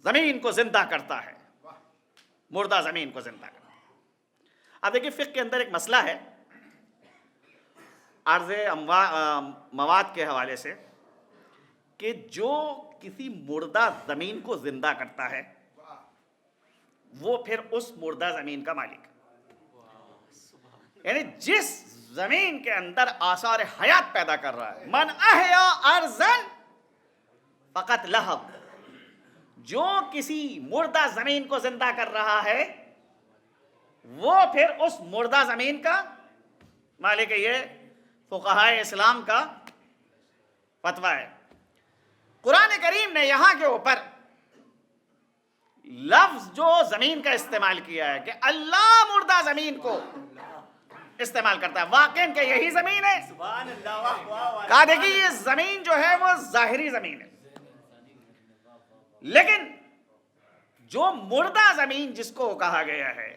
زمین کو زندہ کرتا ہے, مردہ زمین کو زندہ کرتا ہے. اب دیکھیں فقہ کے اندر ایک مسئلہ ہے عرض مواد کے حوالے سے کہ جو کسی مردہ زمین کو زندہ کرتا ہے وہ پھر اس مردہ زمین کا مالک ہے. یعنی جس زمین کے اندر آثار حیات پیدا کر رہا ہے, من احیا ارضا فقط لہب, جو کسی مردہ زمین کو زندہ کر رہا ہے وہ پھر اس مردہ زمین کا مالک ہے. یہ فقہائے اسلام کا فتویٰ ہے. قرآن کریم نے یہاں کے اوپر لفظ جو زمین کا استعمال کیا ہے کہ اللہ مردہ زمین کو استعمال کرتا ہے, واقعاً کہ یہی زمین ہے. کہا دیکھیے یہ زمین جو ہے وہ ظاہری زمین ہے, لیکن جو مردہ زمین جس کو کہا گیا ہے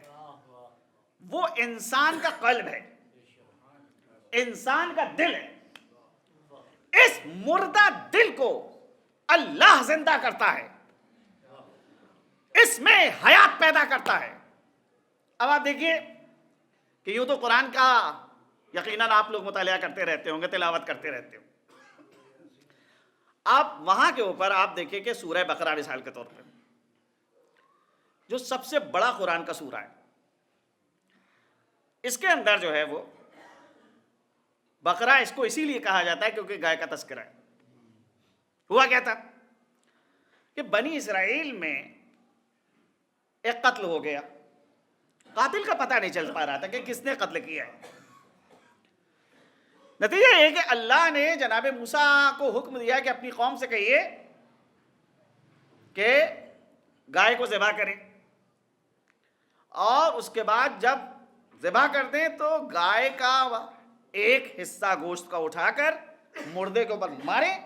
وہ انسان کا قلب ہے, انسان کا دل ہے. اس مردہ دل کو اللہ زندہ کرتا ہے, اس میں حیات پیدا کرتا ہے. اب آپ دیکھیے کہ یوں تو قرآن کا یقیناً آپ لوگ مطالعہ کرتے رہتے ہوں گے, تلاوت کرتے رہتے ہوں. آپ وہاں کے اوپر آپ دیکھیں کہ سورہ بقرہ مثال کے طور پہ جو سب سے بڑا قرآن کا سورہ ہے, اس کے اندر جو ہے وہ بقرہ اس کو اسی لیے کہا جاتا ہے کیونکہ گائے کا تذکرہ ہے. ہوا کیا تھا کہ بنی اسرائیل میں ایک قتل ہو گیا, قاتل کا پتہ نہیں چل پا رہا تھا کہ کس نے قتل کیا ہے. نتیجہ یہ کہ اللہ نے جناب موسیٰ کو حکم دیا کہ اپنی قوم سے کہیے کہ گائے کو ذبح کریں, اور اس کے بعد جب ذبح کر دیں تو گائے کا ایک حصہ گوشت کا اٹھا کر مردے کے اوپر ماریں.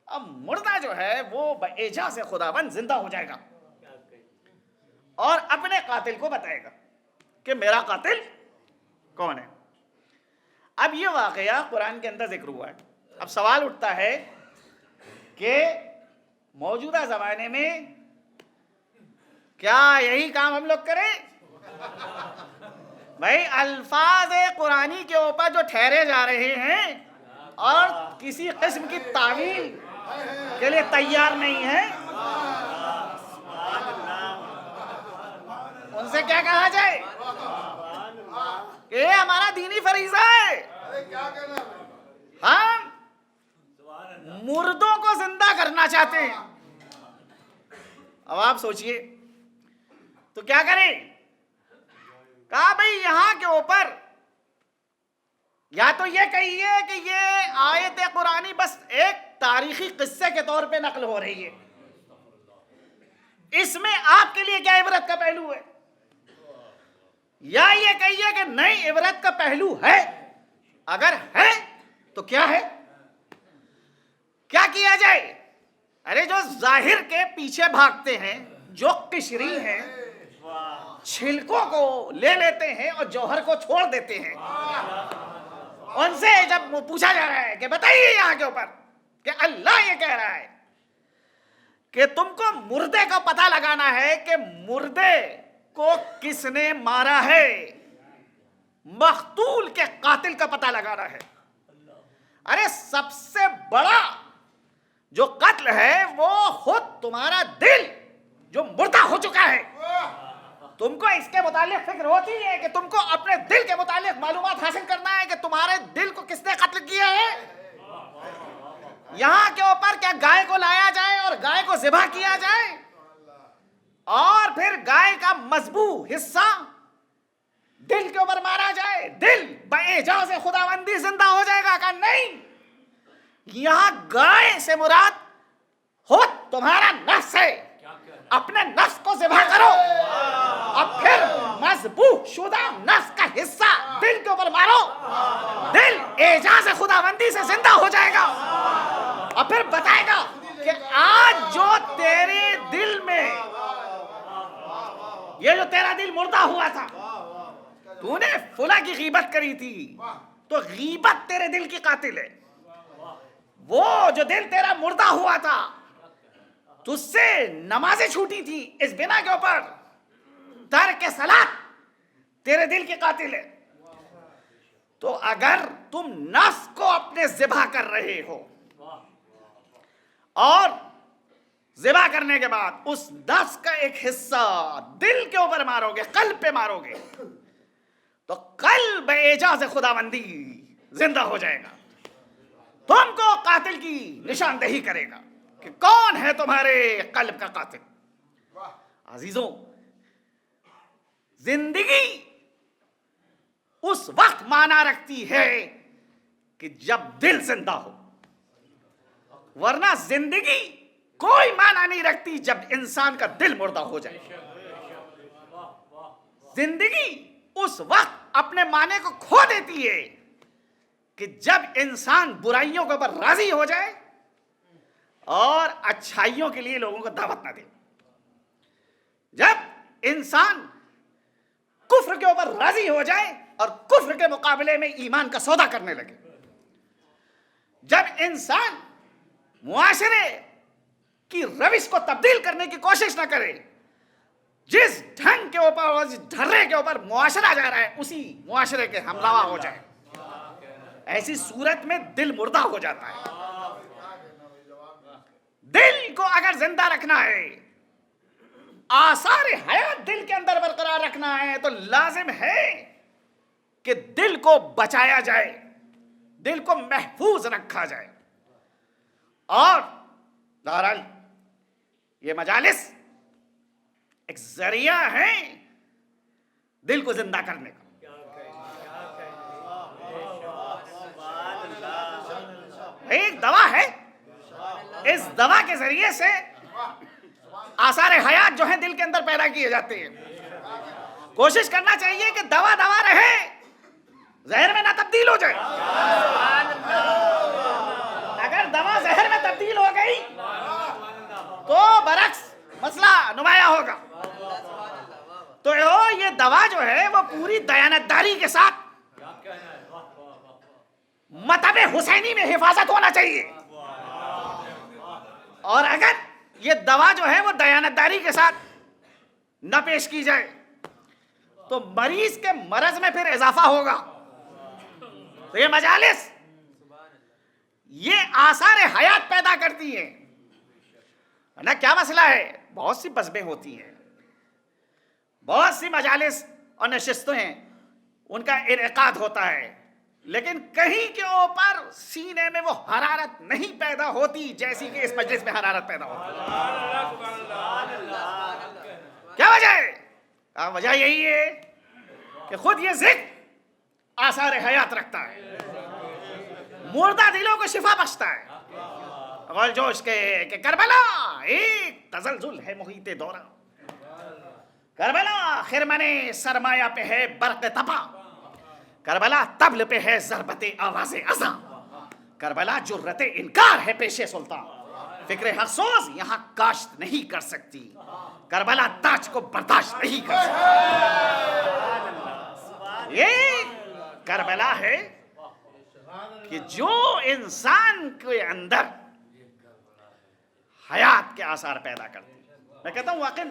اب مردہ جو ہے وہ باعجاز خداوند زندہ ہو جائے گا اور اپنے قاتل کو بتائے گا کہ میرا قاتل کون ہے. اب یہ واقعہ قرآن کے اندر ذکر ہوا ہے. اب سوال اٹھتا ہے کہ موجودہ زمانے میں کیا یہی کام ہم لوگ کریں؟ بھائی الفاظ قرآنی کے اوپر جو ٹھہرے جا رہے ہیں اور کسی قسم کی تعویل کے لیے تیار نہیں ہے, اسے کیا کہا جائے کہ یہ ہمارا دینی فریضہ ہے. ہم مردوں کو زندہ کرنا چاہتے ہیں. اب آپ سوچئے تو کیا کریں؟ کہا بھئی یہاں کے اوپر یا تو یہ کہیے کہ یہ آیت قرآنی بس ایک تاریخی قصے کے طور پہ نقل ہو رہی ہے، اس میں آپ کے لیے کیا عبرت کا پہلو ہے، یا یہ کہیے کہ نہیں عبرت کا پہلو ہے. اگر ہے تو کیا ہے، کیا کیا جائے؟ ارے جو ظاہر کے پیچھے بھاگتے ہیں، جو قشری ہیں، چھلکوں کو لے لیتے ہیں اور جوہر کو چھوڑ دیتے ہیں، ان سے جب پوچھا جا رہا ہے کہ بتائیے یہاں کے اوپر کہ اللہ یہ کہہ رہا ہے کہ تم کو مردے کا پتہ لگانا ہے کہ مردے کو کس نے مارا ہے، مقتول کے قاتل کا پتہ لگانا ہے. ارے سب سے بڑا جو قتل ہے وہ خود تمہارا دل جو مردہ ہو چکا ہے. تم کو اس کے متعلق فکر ہوتی ہے کہ تم کو اپنے دل کے متعلق معلومات حاصل کرنا ہے کہ تمہارے دل کو کس نے قتل کیا ہے. یہاں کے اوپر کیا گائے کو لایا جائے اور گائے کو ذبح کیا جائے اور پھر گائے کا مذبوح حصہ دل کے اوپر مارا جائے، دل باعجاز خداوندی زندہ ہو جائے گا؟ کہ نہیں، یہاں گائے سے مراد خود تمہارا نفس ہے. اپنے نفس کو ذبح کرو اب پھر مذبوح شدہ نفس کا حصہ دل کے اوپر مارو، دل اعجاز خداوندی سے زندہ ہو جائے گا اور پھر بتائے گا کہ آج جو تیرے دل میں یہ جو تیرا دل مردہ ہوا تھا، تو نے فلاں کی غیبت کری تھی تو غیبت تیرے دل کی قاتل ہے. وہ جو دل تیرا مردہ ہوا تھا تجھ سے نمازیں چھوٹی تھی، اس بنا کے اوپر ترک صلاۃ تیرے دل کی قاتل ہے. تو اگر تم نفس کو اپنے ذبح کر رہے ہو اور ذبح کرنے کے بعد اس نفس کا ایک حصہ دل کے اوپر مارو گے، قلب پہ مارو گے، تو قلب اعجاز خداوندی زندہ ہو جائے گا، تم کو قاتل کی نشاندہی کرے گا کہ کون ہے تمہارے قلب کا قاتل. عزیزوں، زندگی اس وقت معنی رکھتی ہے کہ جب دل زندہ ہو، ورنہ زندگی کوئی معنی نہیں رکھتی جب انسان کا دل مردہ ہو جائے. زندگی اس وقت اپنے معنی کو کھو دیتی ہے کہ جب انسان برائیوں کے اوپر راضی ہو جائے اور اچھائیوں کے لیے لوگوں کو دعوت نہ دے. جب انسان کفر کے اوپر راضی ہو جائے اور کفر کے مقابلے میں ایمان کا سودا کرنے لگے. جب انسان معاشرے کی روش کو تبدیل کرنے کی کوشش نہ کرے، جس ڈھنگ کے اوپر اور جس ڈھرے کے اوپر معاشرہ جا رہا ہے اسی معاشرے کے ہمراہ ہو جائے، ایسی صورت میں دل مردہ ہو جاتا ہے. دل کو اگر زندہ رکھنا ہے، آثار حیات دل کے اندر برقرار رکھنا ہے، تو لازم ہے کہ دل کو بچایا جائے، دل کو محفوظ رکھا جائے. اور بہرحال یہ مجالس ایک ذریعہ ہے دل کو زندہ کرنے کا. ایک دوا ہے، اس دوا کے ذریعے سے آثار حیات جو ہیں دل کے اندر پیدا کیے جاتے ہیں. کوشش کرنا چاہیے کہ دوا دوا رہے، زہر میں نہ تبدیل ہو جائے. اگر دوا زہر میں تبدیل ہو گئی تو برعکس مسئلہ نمایاں ہوگا. تو یہ دوا جو ہے وہ پوری دیانتداری کے ساتھ مطب حسینی میں حفاظت ہونا چاہیے. اور اگر یہ دوا جو ہے وہ دیانتداری کے ساتھ نہ پیش کی جائے تو مریض کے مرض میں پھر اضافہ ہوگا. تو یہ مجالس یہ آثار حیات پیدا کرتی ہیں. نا کیا مسئلہ ہے، بہت سی بزمیں ہوتی ہیں، بہت سی مجالس اور نشستیں ہیں، ان کا انعقاد ہوتا ہے، لیکن کہیں کے اوپر سینے میں وہ حرارت نہیں پیدا ہوتی جیسی کہ اس مجلس میں حرارت پیدا ہوتی ہے۔ کیا وجہ ہے؟ وجہ یہی ہے کہ خود یہ ذکر آثار حیات رکھتا ہے، مردہ دلوں کو شفا بخشتا ہے۔ غول جوش کے کہ کربلا ایک تزلزل ہے محیط دورہ، کربلا خرمن سرمایہ پہ ہے برق تپا، کربلا طبل پہ ہے ضربت آواز ازاں، کربلا جرت انکار ہے پیش سلطان، فکر حسوس یہاں کاشت نہیں کر سکتی، کربلا تاج کو برداشت نہیں کر سکتی۔ یہ کربلا ہے کہ جو انسان کے اندر حیات کے آثار پیدا کرتی ہے۔ میں کہتا ہوں واقعا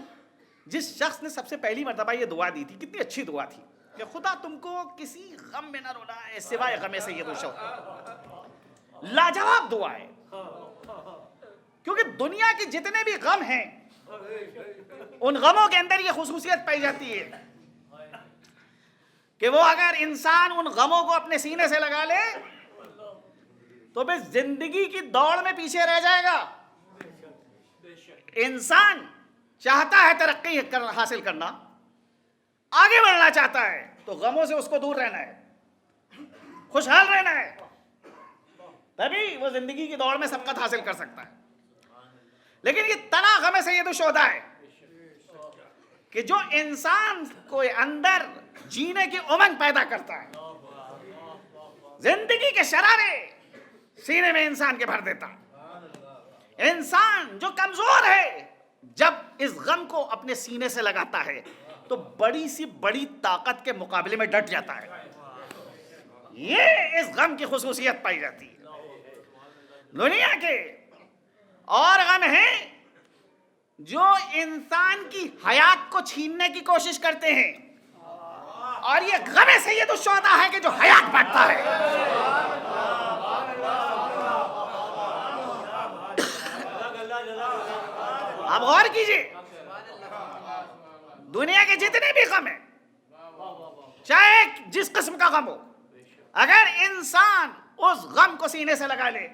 جس شخص نے سب سے پہلی مرتبہ یہ دعا دی تھی، کتنی اچھی دعا تھی کہ خدا تم کو کسی غم میں نہ رلائے سوائے غم سید الشوق۔ لاجواب دعا ہے، کیونکہ دنیا کے جتنے بھی غم ہیں ان غموں کے اندر یہ خصوصیت پائی جاتی ہے کہ وہ اگر انسان ان غموں کو اپنے سینے سے لگا لے تو بس زندگی کی دوڑ میں پیچھے رہ جائے گا۔ انسان چاہتا ہے ترقی حاصل کرنا، آگے بڑھنا چاہتا ہے، تو غموں سے اس کو دور رہنا ہے، خوشحال رہنا ہے، تبھی وہ زندگی کی دوڑ میں سبقت حاصل کر سکتا ہے۔ لیکن یہ تنا غم سید الشہداء ہے کہ جو انسان کو اندر جینے کی امنگ پیدا کرتا ہے، زندگی کے شرارے سینے میں انسان کے بھر دیتا ہے۔ انسان جو کمزور ہے جب اس غم کو اپنے سینے سے لگاتا ہے تو بڑی سی بڑی طاقت کے مقابلے میں ڈٹ جاتا ہے۔ یہ اس غم کی خصوصیت پائی جاتی ہے۔ دنیا کے اور غم ہیں جو انسان کی حیات کو چھیننے کی کوشش کرتے ہیں، اور یہ غم سید الشہداء ہے کہ جو حیات بانٹتا ہے۔ آپ غور کیجئے، دنیا کے جتنے بھی غم ہیں، چاہے جس قسم کا غم ہو، اگر انسان اس غم کو سینے سے لگا لے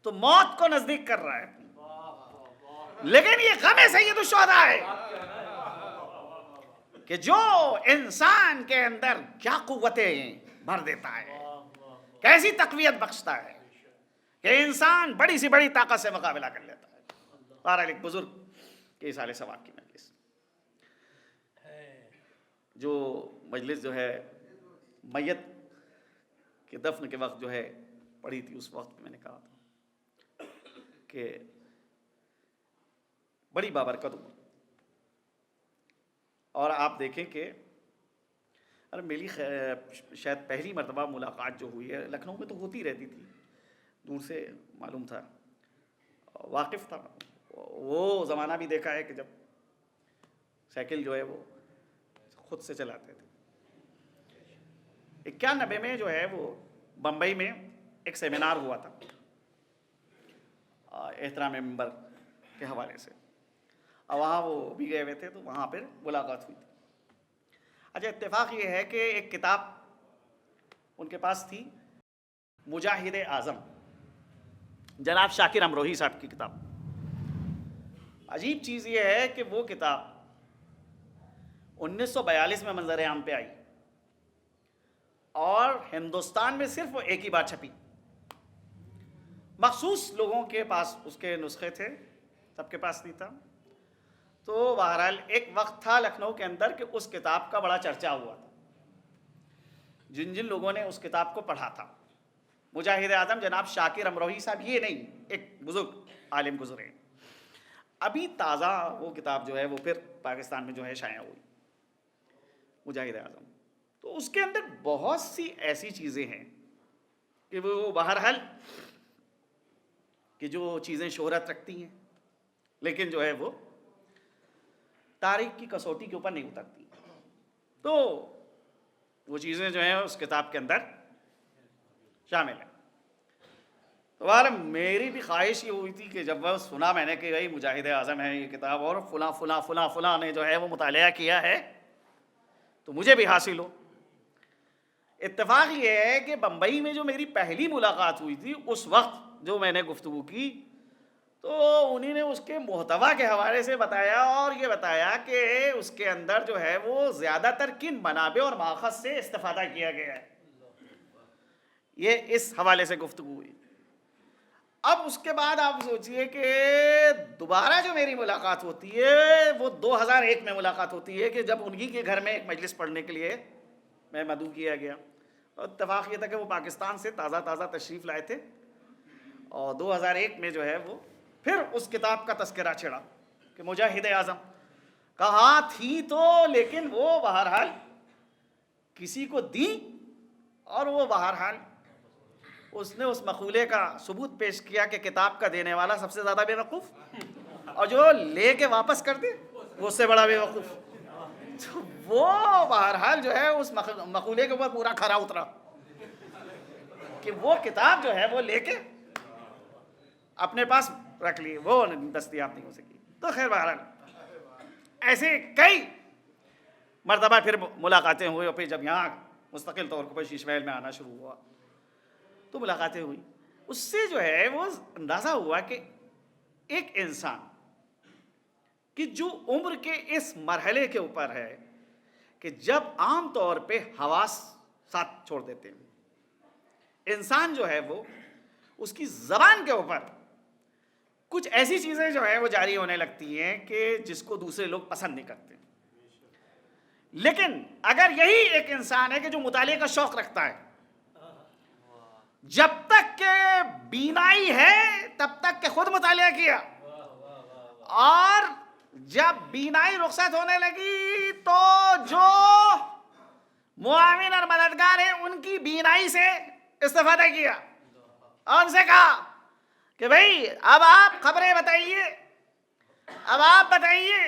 تو موت کو نزدیک کر رہا ہے۔ لیکن یہ غم سید الشہداء ہے کہ جو انسان کے اندر کیا قوتیں بھر دیتا ہے، کیسی تقویت بخشتا ہے کہ انسان بڑی سی بڑی طاقت سے مقابلہ کر لیتا ہے۔ بہرحال ایک بزرگ کے اصالہ ثواب کی مجلس، جو مجلس جو ہے میت کے دفن کے وقت جو ہے پڑھی تھی، اس وقت میں نے کہا تھا کہ بڑی بابرکت ہو، اور آپ دیکھیں کہ میری شاید پہلی مرتبہ ملاقات جو ہوئی ہے، لکھنؤ میں تو ہوتی رہتی تھی، دور سے معلوم تھا، واقف تھا، وہ زمانہ بھی دیکھا ہے کہ جب سائیکل جو ہے وہ خود سے چلاتے تھے۔ 91 میں جو ہے وہ بمبئی میں ایک سیمینار ہوا تھا احترام ممبر کے حوالے سے، اور وہاں وہ بھی گئے ہوئے تھے، تو وہاں پھر ملاقات ہوئی تھی۔ اچھا، اتفاق یہ ہے کہ ایک کتاب ان کے پاس تھی، مجاہد اعظم، جناب شاکر امروہی صاحب کی کتاب۔ عجیب چیز یہ ہے کہ وہ کتاب 1942 میں منظر عام پہ آئی، اور ہندوستان میں صرف وہ ایک ہی بار چھپی، مخصوص لوگوں کے پاس اس کے نسخے تھے، سب کے پاس نہیں تھا۔ تو بہرحال ایک وقت تھا لکھنؤ کے اندر کہ اس کتاب کا بڑا چرچا ہوا تھا، جن جن لوگوں نے اس کتاب کو پڑھا تھا۔ مجاہد اعظم جناب شاکر امروہی صاحب، یہ نہیں، ایک بزرگ عالم گزرے، ابھی تازہ وہ کتاب جو ہے وہ پھر پاکستان میں جو ہے شائع ہوئی، مجاہد اعظم۔ تو اس کے اندر بہت سی ایسی چیزیں ہیں کہ وہ بہرحال کہ جو چیزیں شہرت رکھتی ہیں لیکن جو ہے وہ تاریخ کی کسوٹی کے اوپر نہیں اترتی، تو وہ چیزیں جو ہیں اس کتاب کے اندر شامل ہیں۔ تو میری بھی خواہش یہ ہوئی تھی کہ جب وہ سنا میں نے کہ بھائی مجاہد اعظم ہے یہ کتاب اور فلاں فلاں فلاں فلاں نے جو ہے وہ مطالعہ کیا ہے تو مجھے بھی حاصل ہو. اتفاق یہ ہے کہ بمبئی میں جو میری پہلی ملاقات ہوئی تھی اس وقت جو میں نے گفتگو کی تو انہی نے اس کے محتوا کے حوالے سے بتایا اور یہ بتایا کہ اس کے اندر جو ہے وہ زیادہ تر کن منابع اور ماخذ سے استفادہ کیا گیا ہے. یہ اس حوالے سے گفتگو ہوئی. اب اس کے بعد آپ سوچئے کہ دوبارہ جو میری ملاقات ہوتی ہے وہ 2001 میں ملاقات ہوتی ہے کہ جب انہی کے گھر میں ایک مجلس پڑھنے کے لیے میں مدعو کیا گیا. اور اتفاق یہ تھا کہ وہ پاکستان سے تازہ تشریف لائے تھے اور 2001 میں جو ہے وہ پھر اس کتاب کا تذکرہ چھڑا کہ مجاہد اعظم کہاں تھی تو لیکن وہ بہرحال کسی کو دی اور وہ بہرحال اس نے اس مقولے کا ثبوت پیش کیا کہ کتاب کا دینے والا سب سے زیادہ بے وقوف اور جو لے کے واپس کر دے وہ اس سے بڑا بے وقوف. تو وہ بہرحال جو ہے اس مقولے کے اوپر پورا کھرا اترا کہ وہ کتاب جو ہے وہ لے کے اپنے پاس رکھ لی, وہ دستیاب نہیں ہو سکی. تو خیر بہرحال ایسے کئی مرتبہ پھر ملاقاتیں ہوئی اور پھر جب یہاں مستقل طور پر شیش محل میں آنا شروع ہوا تو ملاقاتیں ہوئی. اس سے جو ہے وہ اندازہ ہوا کہ ایک انسان کہ جو عمر کے اس مرحلے کے اوپر ہے کہ جب عام طور پہ حواس ساتھ چھوڑ دیتے ہیں, انسان جو ہے وہ اس کی زبان کے اوپر کچھ ایسی چیزیں جو ہے وہ جاری ہونے لگتی ہیں کہ جس کو دوسرے لوگ پسند نہیں کرتے. لیکن اگر یہی ایک انسان ہے کہ جو مطالعے کا شوق رکھتا ہے, جب تک کہ بینائی ہے تب تک کہ خود مطالعہ کیا اور جب بینائی رخصت ہونے لگی تو جو معاون اور مددگار ہیں ان کی بینائی سے استفادہ کیا اور ان سے کہا کہ بھئی اب آپ خبریں بتائیے, اب آپ بتائیے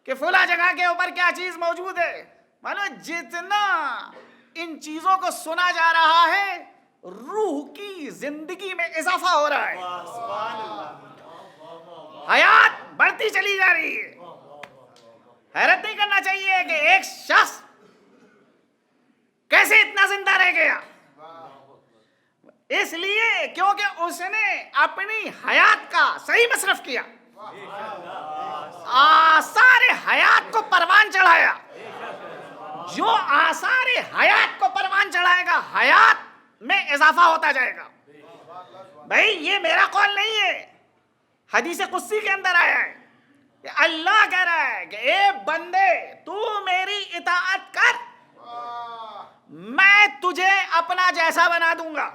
کہ فلاں جگہ کے اوپر کیا چیز موجود ہے. معلوم جتنا ان چیزوں کو سنا جا رہا ہے روح کی زندگی میں اضافہ ہو رہا ہے, حیات بڑھتی چلی جا رہی ہے. حیرت نہیں کرنا چاہیے کہ ایک شخص کیسے اتنا زندہ رہ گیا, اس لیے کیونکہ اس نے اپنی حیات کا صحیح مصرف کیا, آثار حیات کو پروان چڑھایا. جو آثار حیات کو پروان چڑھائے گا حیات میں اضافہ ہوتا جائے گا. بھائی یہ میرا قول نہیں ہے, حدیث قدسی کے اندر آیا ہے کہ اللہ کہہ رہا ہے کہ اے بندے تو میری اطاعت کر میں تجھے اپنا جیسا بنا دوں گا.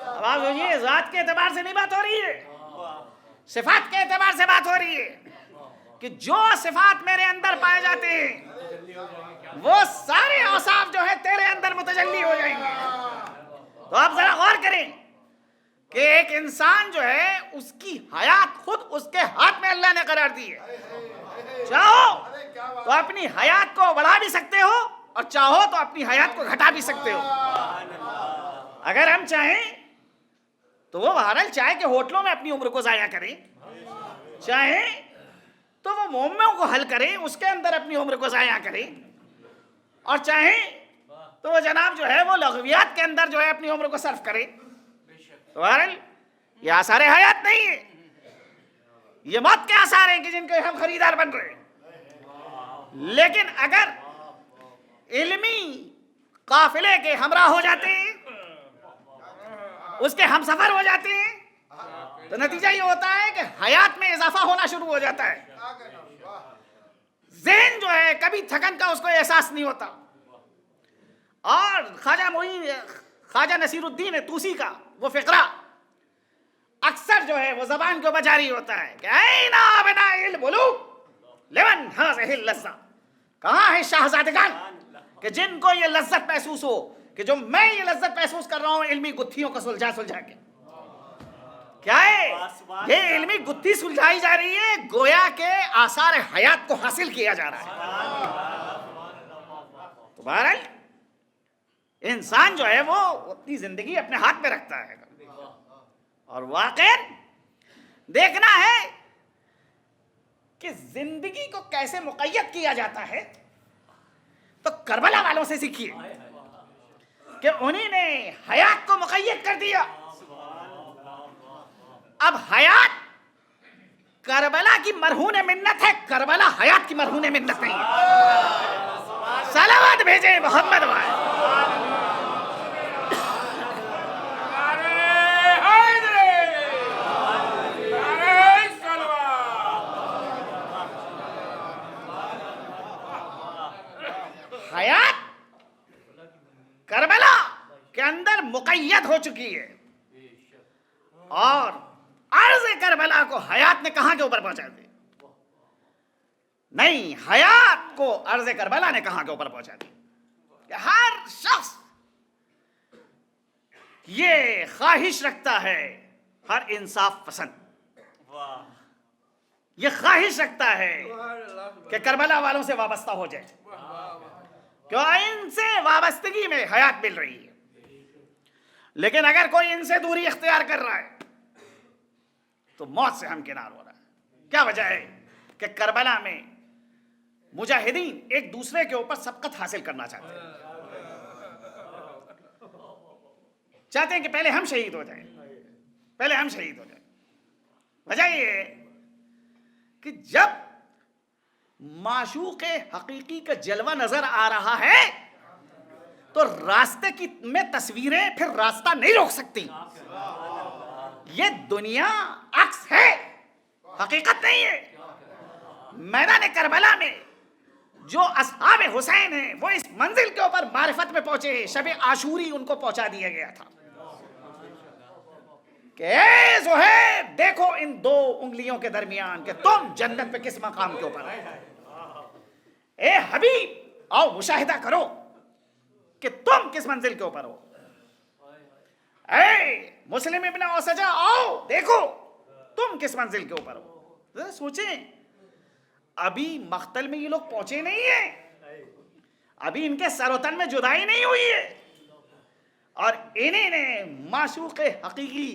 اب آپ سوچیے ذات کے اعتبار سے نہیں بات ہو رہی ہے, صفات کے اعتبار سے بات ہو رہی ہے کہ جو صفات میرے اندر پائے جاتے ہیں وہ سارے اوصاف جو ہے تیرے اندر متجلی ہو جائیں گے. تو آپ ذرا غور کریں کہ ایک انسان جو ہے اس کی حیات خود اس کے ہاتھ میں اللہ نے قرار دی ہے. چاہو تو اپنی حیات کو بڑھا بھی سکتے ہو اور چاہو تو اپنی حیات کو گھٹا بھی سکتے ہو. اگر ہم چاہیں تو وہ بہرحال چاہے کہ ہوٹلوں میں اپنی عمر کو ضائع کریں, چاہیں تو وہ مومنوں کو حل کریں اس کے اندر اپنی عمر کو ضائع کریں, اور چاہیں تو وہ جناب جو ہے وہ لغویات کے اندر جو ہے اپنی عمر کو صرف کریں. تو بہرحال یہ آثار حیات نہیں ہے, یہ موت کے آثار ہیں کہ جن کے ہم خریدار بن رہے ہیں. لیکن اگر علمی قافلے کے ہمراہ ہو جاتے ہیں, اس کے ہم سفر ہو جاتے ہیں تو نتیجہ یہ ہوتا ہے کہ حیات میں اضافہ ہونا شروع ہو جاتا ہے. ذہن جو ہے کبھی تھکن کا اس کو احساس نہیں ہوتا. اور خواجہ نصیر الدین طوسی کا وہ فقرہ اکثر جو ہے وہ زبان کے اوپر جاری ہوتا ہے کہ این ابناء الملوک لمن هذه اللذہ, کہاں ہے شاہزادگان کہ جن کو یہ لذت محسوس ہو کہ جو میں یہ لذت محسوس کر رہا ہوں علمی گتھیوں کو سلجھا کے. کیا ہے یہ علمی گتھی سلجھائی جا رہی ہے, گویا کہ آثار حیات کو حاصل کیا جا رہا ہے. تو بہرحال انسان جو ہے وہ اپنی زندگی اپنے ہاتھ میں رکھتا ہے اور واقعاً دیکھنا ہے کہ زندگی کو کیسے مقید کیا جاتا ہے تو کربلا والوں سے سیکھیے کہ انہی نے حیات کو مقید کر دیا. اب حیات کربلا کی مرہون منت ہے, کربلا حیات کی مرہون منت نہیں ہے. صلوات بھیجیں محمد والے. حیات کربلا کے اندر مقید ہو چکی ہے اور عرض کربلا کو حیات نے کہاں کے اوپر پہنچا دی؟ نہیں, حیات کو عرض کربلا نے کہاں کے اوپر پہنچا دی کہ ہر شخص یہ خواہش رکھتا ہے, ہر انصاف پسند یہ خواہش رکھتا ہے کہ کربلا والوں سے وابستہ ہو جائے, کیوں ان سے وابستگی میں حیات مل رہی ہے. لیکن اگر کوئی ان سے دوری اختیار کر رہا ہے تو موت سے ہمکنار ہو رہا ہے. کیا وجہ ہے کہ کربلا میں مجاہدین ایک دوسرے کے اوپر سبقت حاصل کرنا چاہتے ہیں, چاہتے ہیں کہ پہلے ہم شہید ہو جائیں, پہلے ہم شہید ہو جائیں. وجہ یہ ہے کہ جب معشوق حقیقی کا جلوہ نظر آ رہا ہے تو راستے کی میں تصویریں پھر راستہ نہیں روک سکتی. یہ دنیا عکس ہے, حقیقت نہیں ہے. میدان کربلا میں جو اصحاب حسین ہیں وہ اس منزل کے اوپر معرفت میں پہنچے, شب عاشوری ان کو پہنچا دیا گیا تھا کہ اے زہیب دیکھو ان دو انگلیوں کے درمیان کہ تم جنت پہ کس مقام کے اوپر ہے. اے حبیب آؤ مشاہدہ کرو کہ تم کس منزل کے اوپر ہو. اے مسلم ابن اوسجہ آؤ دیکھو تم کس منزل کے اوپر ہو. ذرا سوچیں, ابھی مقتل میں یہ لوگ پہنچے نہیں ہیں, ابھی ان کے سر و تن میں جدائی نہیں ہوئی ہے اور انہیں نے معشوق حقیقی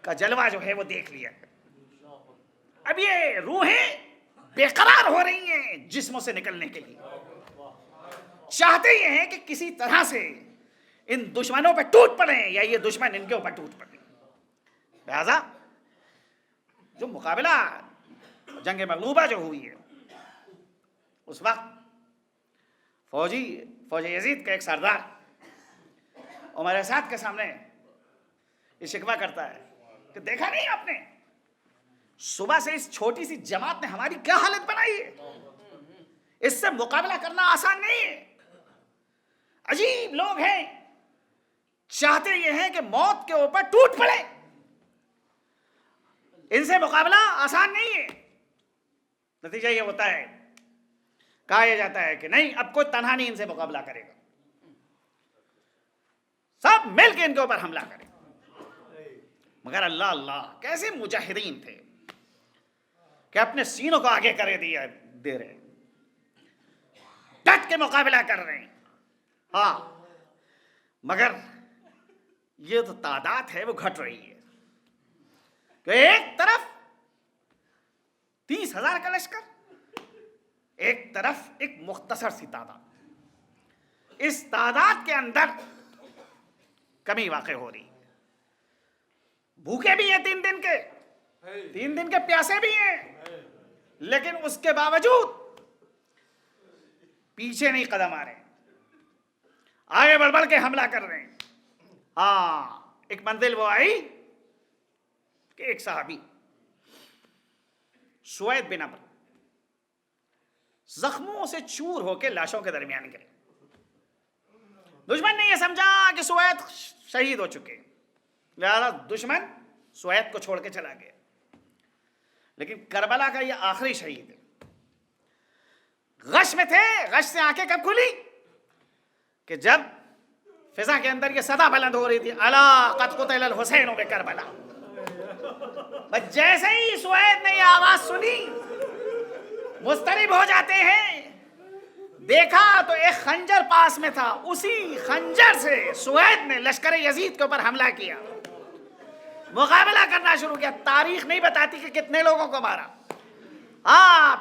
کا جلوہ جو ہے وہ دیکھ لیا. اب یہ روحیں بے قرار ہو رہی ہیں جسموں سے نکلنے کے لیے, چاہتے یہ ہیں کہ کسی طرح سے ان دشمنوں پہ ٹوٹ پڑیں یا یہ دشمن ان کے اوپر ٹوٹ پڑیں. لہذا جو مقابلہ جنگ مغلوبہ جو ہوئی ہے اس وقت فوج یزید کا ایک سردار عمر سعد کے سامنے یہ شکوہ کرتا ہے کہ دیکھا نہیں آپ نے, صبح سے اس چھوٹی سی جماعت نے ہماری کیا حالت بنائی ہے, اس سے مقابلہ کرنا آسان نہیں ہے. عجیب لوگ ہیں, چاہتے یہ ہیں کہ موت کے اوپر ٹوٹ پڑے, ان سے مقابلہ آسان نہیں ہے. نتیجہ یہ ہوتا ہے, کہا یہ جاتا ہے کہ نہیں اب کوئی تنہا نہیں ان سے مقابلہ کرے گا, سب مل کے ان کے اوپر حملہ کرے. مگر اللہ اللہ کیسے مجاہدین تھے کہ اپنے سینوں کو آگے کرے دے رہے, ڈٹ کے مقابلہ کر رہے ہیں. ہاں مگر یہ تو تعداد ہے وہ گھٹ رہی ہے کہ ایک طرف 30,000 کا لشکر, ایک طرف ایک مختصر سی تعداد. اس تعداد کے اندر کمی واقع ہو رہی, بھوکے بھی ہیں 3 دن کے, 3 دن کے پیاسے بھی ہیں, لیکن اس کے باوجود پیچھے نہیں قدم آ رہے, آگے بڑھ بڑھ کے حملہ کر رہے ہیں. ہاں ایک منزل وہ آئی کہ ایک صحابی سوید بن عمرو زخموں سے چور ہو کے لاشوں کے درمیان گرے. دشمن نے یہ سمجھا کہ سوید شہید ہو چکے, لہذا دشمن سوید کو چھوڑ کے چلا گیا. لیکن کربلا کا یہ آخری شہید ہے. غش میں تھے, غش سے آنکھیں کب کھلی کہ جب فضا کے اندر یہ صدا بلند ہو رہی تھی, الا قد قتل الحسین بکربلا. بس جیسے ہی سوید نے یہ آواز سنی مضطرب ہو جاتے ہیں, دیکھا تو ایک خنجر پاس میں تھا، اسی خنجر سے سوید نے لشکر یزید کے اوپر حملہ کیا، مقابلہ کرنا شروع کیا. تاریخ نہیں بتاتی کہ کتنے لوگوں کو مارا.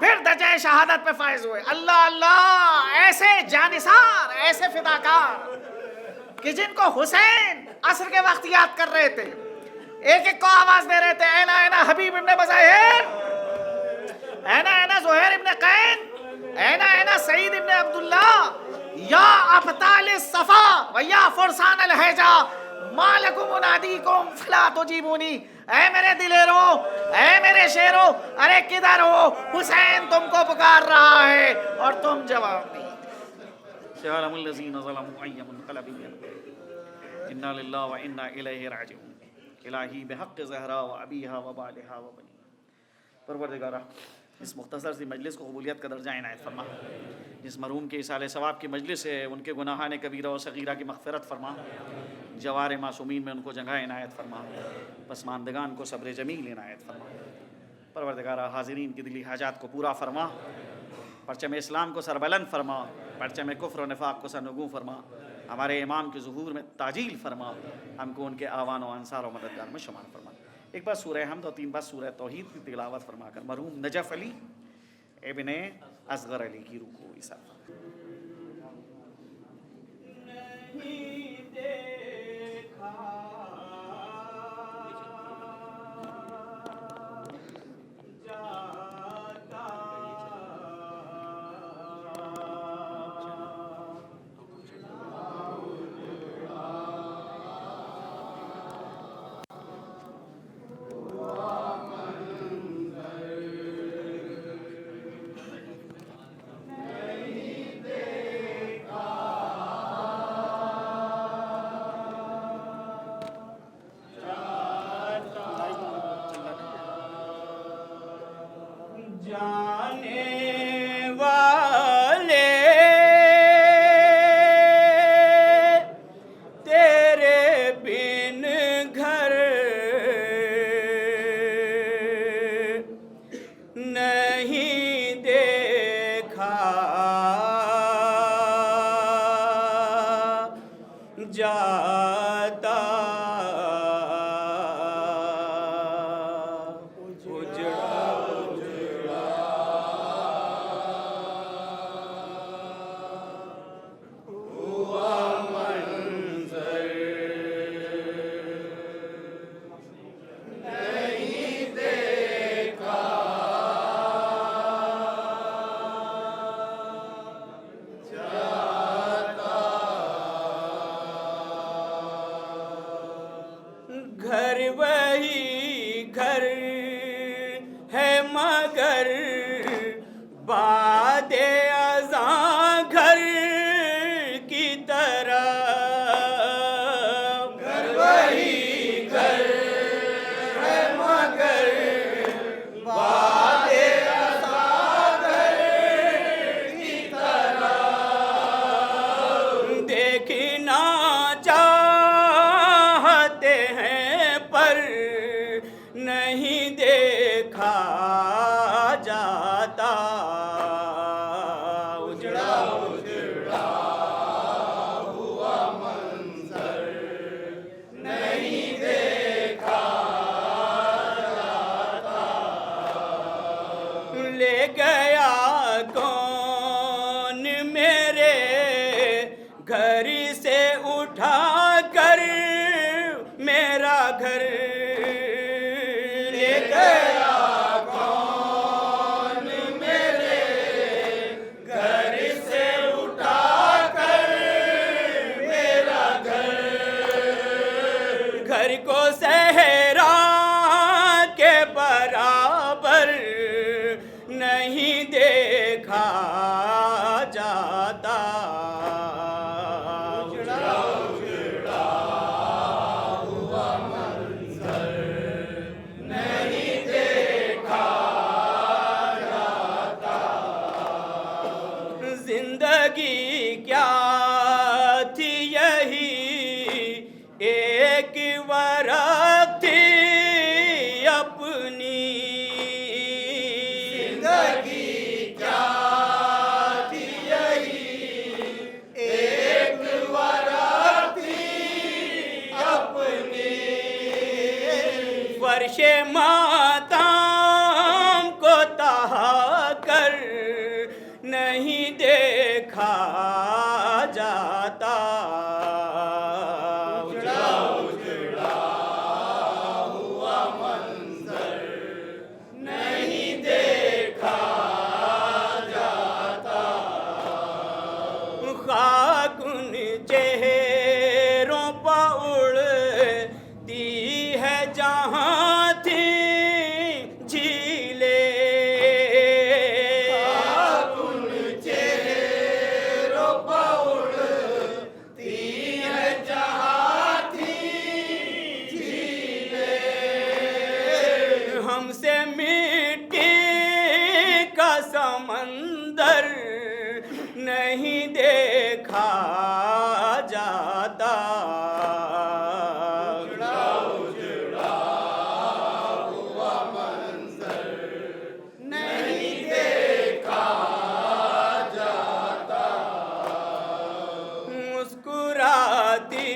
پھر درجہ شہادت پہ فائز ہوئے. اللہ اللہ، ایسے جانثار، ایسے فداکار کہ جن کو حسین عصر کے وقت یاد کر رہے تھے، ایک ایک کو آواز دے رہے تھے، اینا اینا حبیب ابن بظاہر، اینا اینا زہیر ابن قین، اینا اینا سعید ابن عبداللہ، یا ابطال الصفا و یا فرسان الحجا ما لکم انادیکم فلا تجیبونی. اے میرے دلیروں، اے میرے شیروں، ارے کدھر ہو؟ حسین تم کو پکار رہا ہے اور تم جواب نہیں. سيعلم الذين ظلموا أي منقلب ينقلبون إنا لله وإنا إليه راجعون الہی بحق زہرا و ابیہا و بالہا و بنی. پروردگارہ اس مختصر سی مجلس کو قبولیت کا درجہ عنایت فرما. جس مرحوم کے اصالہ ثواب کی مجلس ہے ان کے گناہان کبیرہ و صغیرہ کی مغفرت فرما. جوار معصومین میں ان کو جگہ عنایت فرما. پسماندگان کو صبر جمیل عنایت فرما. پروردگارہ حاضرین کی دلی حاجات کو پورا فرما. پرچم اسلام کو سربلند فرما. پرچم کفر و نفاق کو سرنگوں فرما. ہمارے امام کے ظہور میں تعجیل فرما. ہم کو ان کے آوان و انصار و مددگار میں شمار فرما. ایک بار سورہ حمد اور 3 بار سورہ توحید کی تلاوت فرما کر مرحوم نجف علی ابن اصغر علی کی روح کو ایثار فرما. زندگی کیا تھی یہی ماتم کو تہا کر نہیں دیکھا جاتا. خاک ان چہروں پہ اڑتی ہے جہاں تھی جھیلیں. خاک ان چہروں پہ اڑتی ہے جہاں تھی جھیلیں. ہم سے مٹی کا سمندر نہیں دیکھا جاتا. نہیں دیکھا جاتا. مسکراتی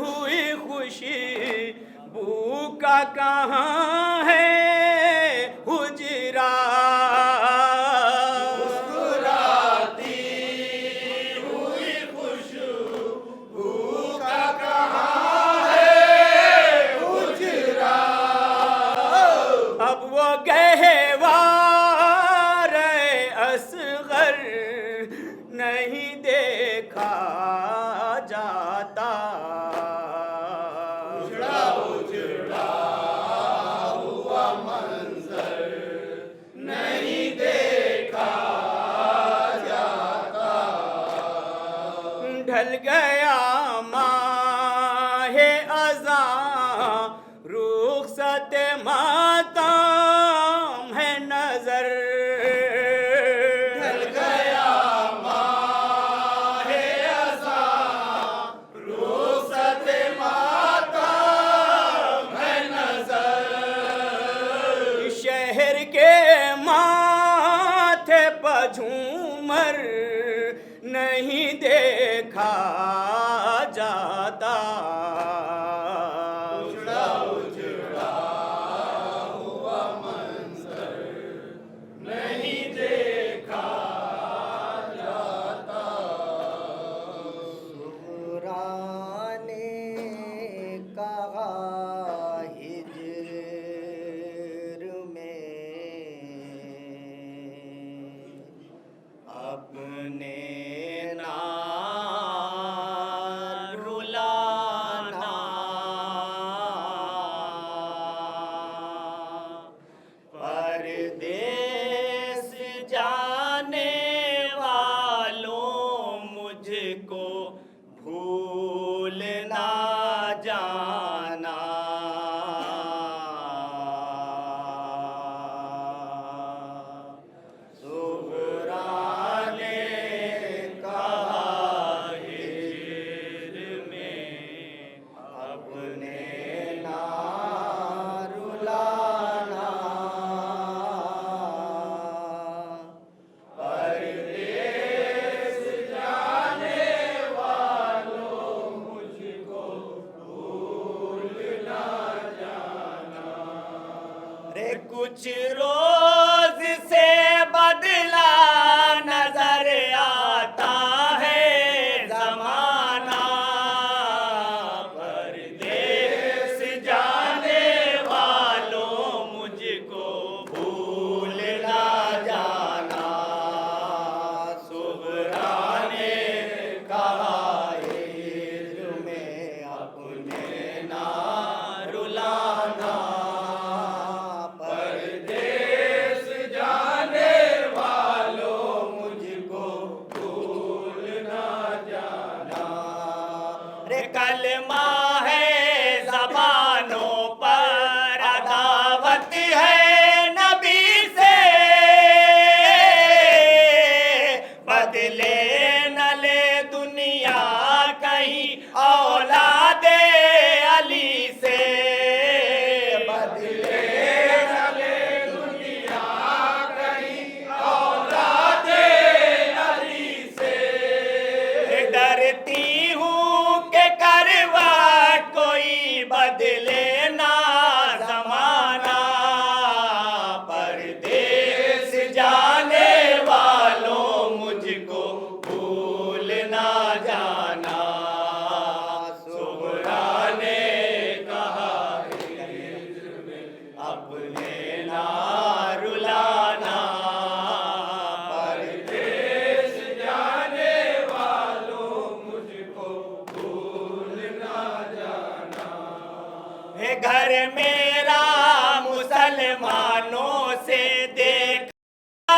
ہوئی خوشبو کا کہاں ہے حجرا. اب وہ گہوار اصغر نہیں دیکھا جاتا. اجڑا ہوا منظر نہیں دیکھا جاتا. ڈھل گیا ماہ اذاں رخصت ماتم ہے نظر. ڈھل گیا ماہ اذاں رخصت ماتم ہے نظر. شہر کے ماتھے پہ جھومر نہیں دیکھا جاتا. اپنے نار رلانا پردیس جانے والوں مجھ کو بھول نہ جانا. کچھ روز سے بدلا نظر آتا ہے زمانہ. پردیس جانے والوں مجھ کو بھول نہ جانا. صغرا نے کہا عید میں اپنے نہ رلانا. کلمہ ہے زبانوں پر عداوت ہے نبی سے. بدلے نہ لے دنیا کہیں اولاد علی سے. بدلے نہ لے دنیا کہیں اولاد علی سے. ڈرتی ہوں کہ کروٹ کوئی بدلے نہ زمانہ.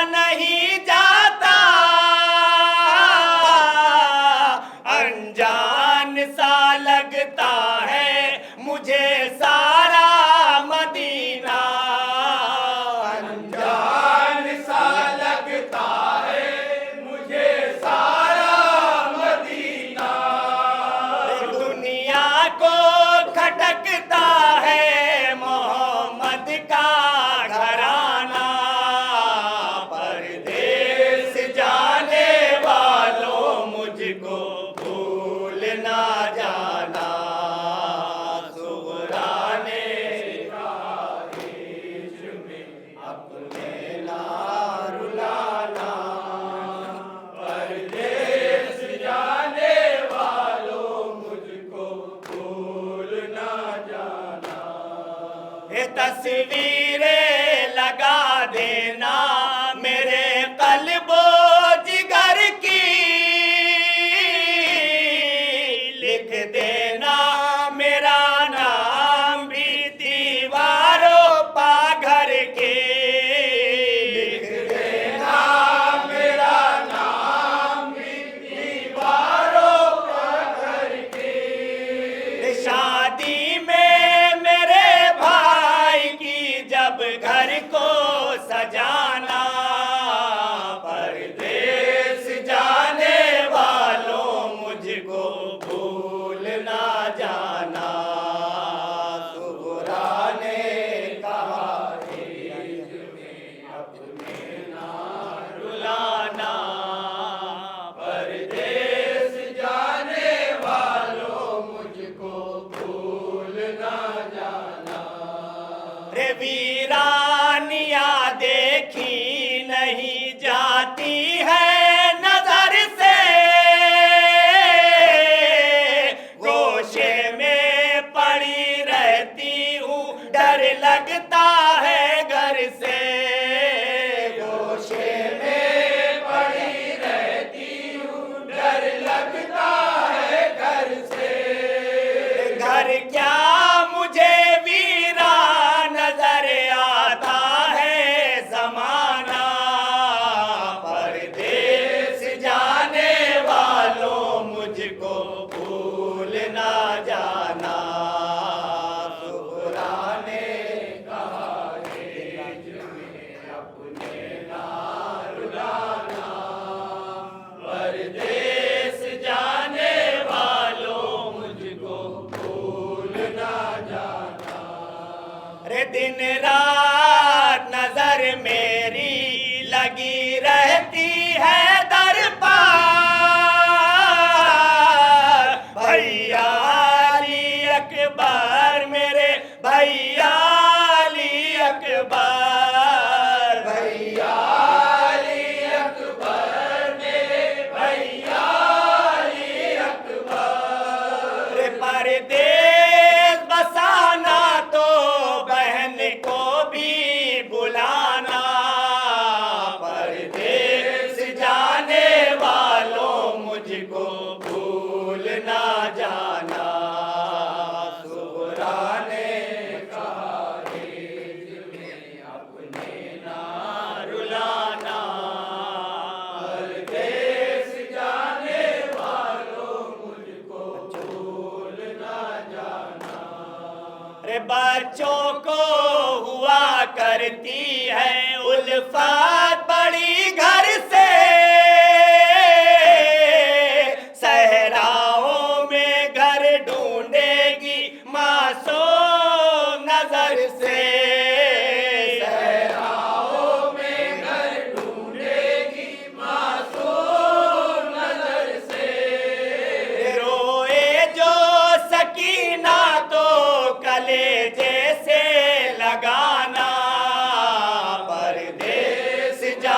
نہیں جاتا انجان سا لگتا ہے مجھے سارا مدینہ انجان سا لگتا ہے مجھے سارا مدینہ دنیا کو کھٹکتا ہے محمد کا گھرانہ پردیس جانے والوں مجھ کو بھول نہ جانا سغرانے خواہش میں اپنے نہ رلانا پردیس جانے والوں مجھ کو بھول نہ جانا تصویریں لگا دینا میرے قلب و جگر کی لکھ دینا میرا نام بھی دیواروں پا گھر کے لکھ دینا میرا نام بھی دیواروں پا گھر کے شادی میں میرے بھائی کی جب گھر کو سجانا پردیس جانے والوں مجھ کو بھول نہ جانا سغرانے کہا عید میں اپنے نہ رلانا پردیس جانے والوں مجھ کو بھول نہ جانا رے ویرانیاں دیکھی نہیں جاتی ہے نظر سے گوشے میں پڑی رہتی ہوں ڈر لگتا ہے گھر سے گوشے میں پڑی رہتی ہوں ڈر لگتا ہے گھر سے گھر کیا مجھے ویران نظر آتا ہے زمانہ پردیس جانے والوں مجھ کو بھول نہ جانا سغرانے کہا عید میں اپنے نہ رلانا پردیس جانے والوں مجھ کو بھول نہ جانا رے دن رات نظر میری لگی رہتی ہے در پار بھیا علی اکبر میرے بھیا علی اکبر بھیا علی اکبر میرے بھیا علی اکبر رے پردیس بسانا تو بہن کو بھی بلانا پردیس جانے والوں مجھ کو بھول نہ جانا سغرانے کہا عید میں اپنے نہ رلانا پردیس جانے والوں مجھ کو بھول نہ جانا رے بچوں کو ہوا کرتی ہے الفت بڑی گھر سے صحراؤں میں گھر ڈھونڈے گی معصوم نظر سے صحراؤں میں گھر ڈھونڈے گی معصوم نظر سے روئے جو سکینہ تو کلیجے سے لگانا پردیس جا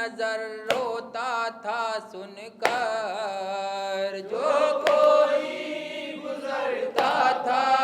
نظر روتا تھا سن کر، جو کوئی گزرتا تھا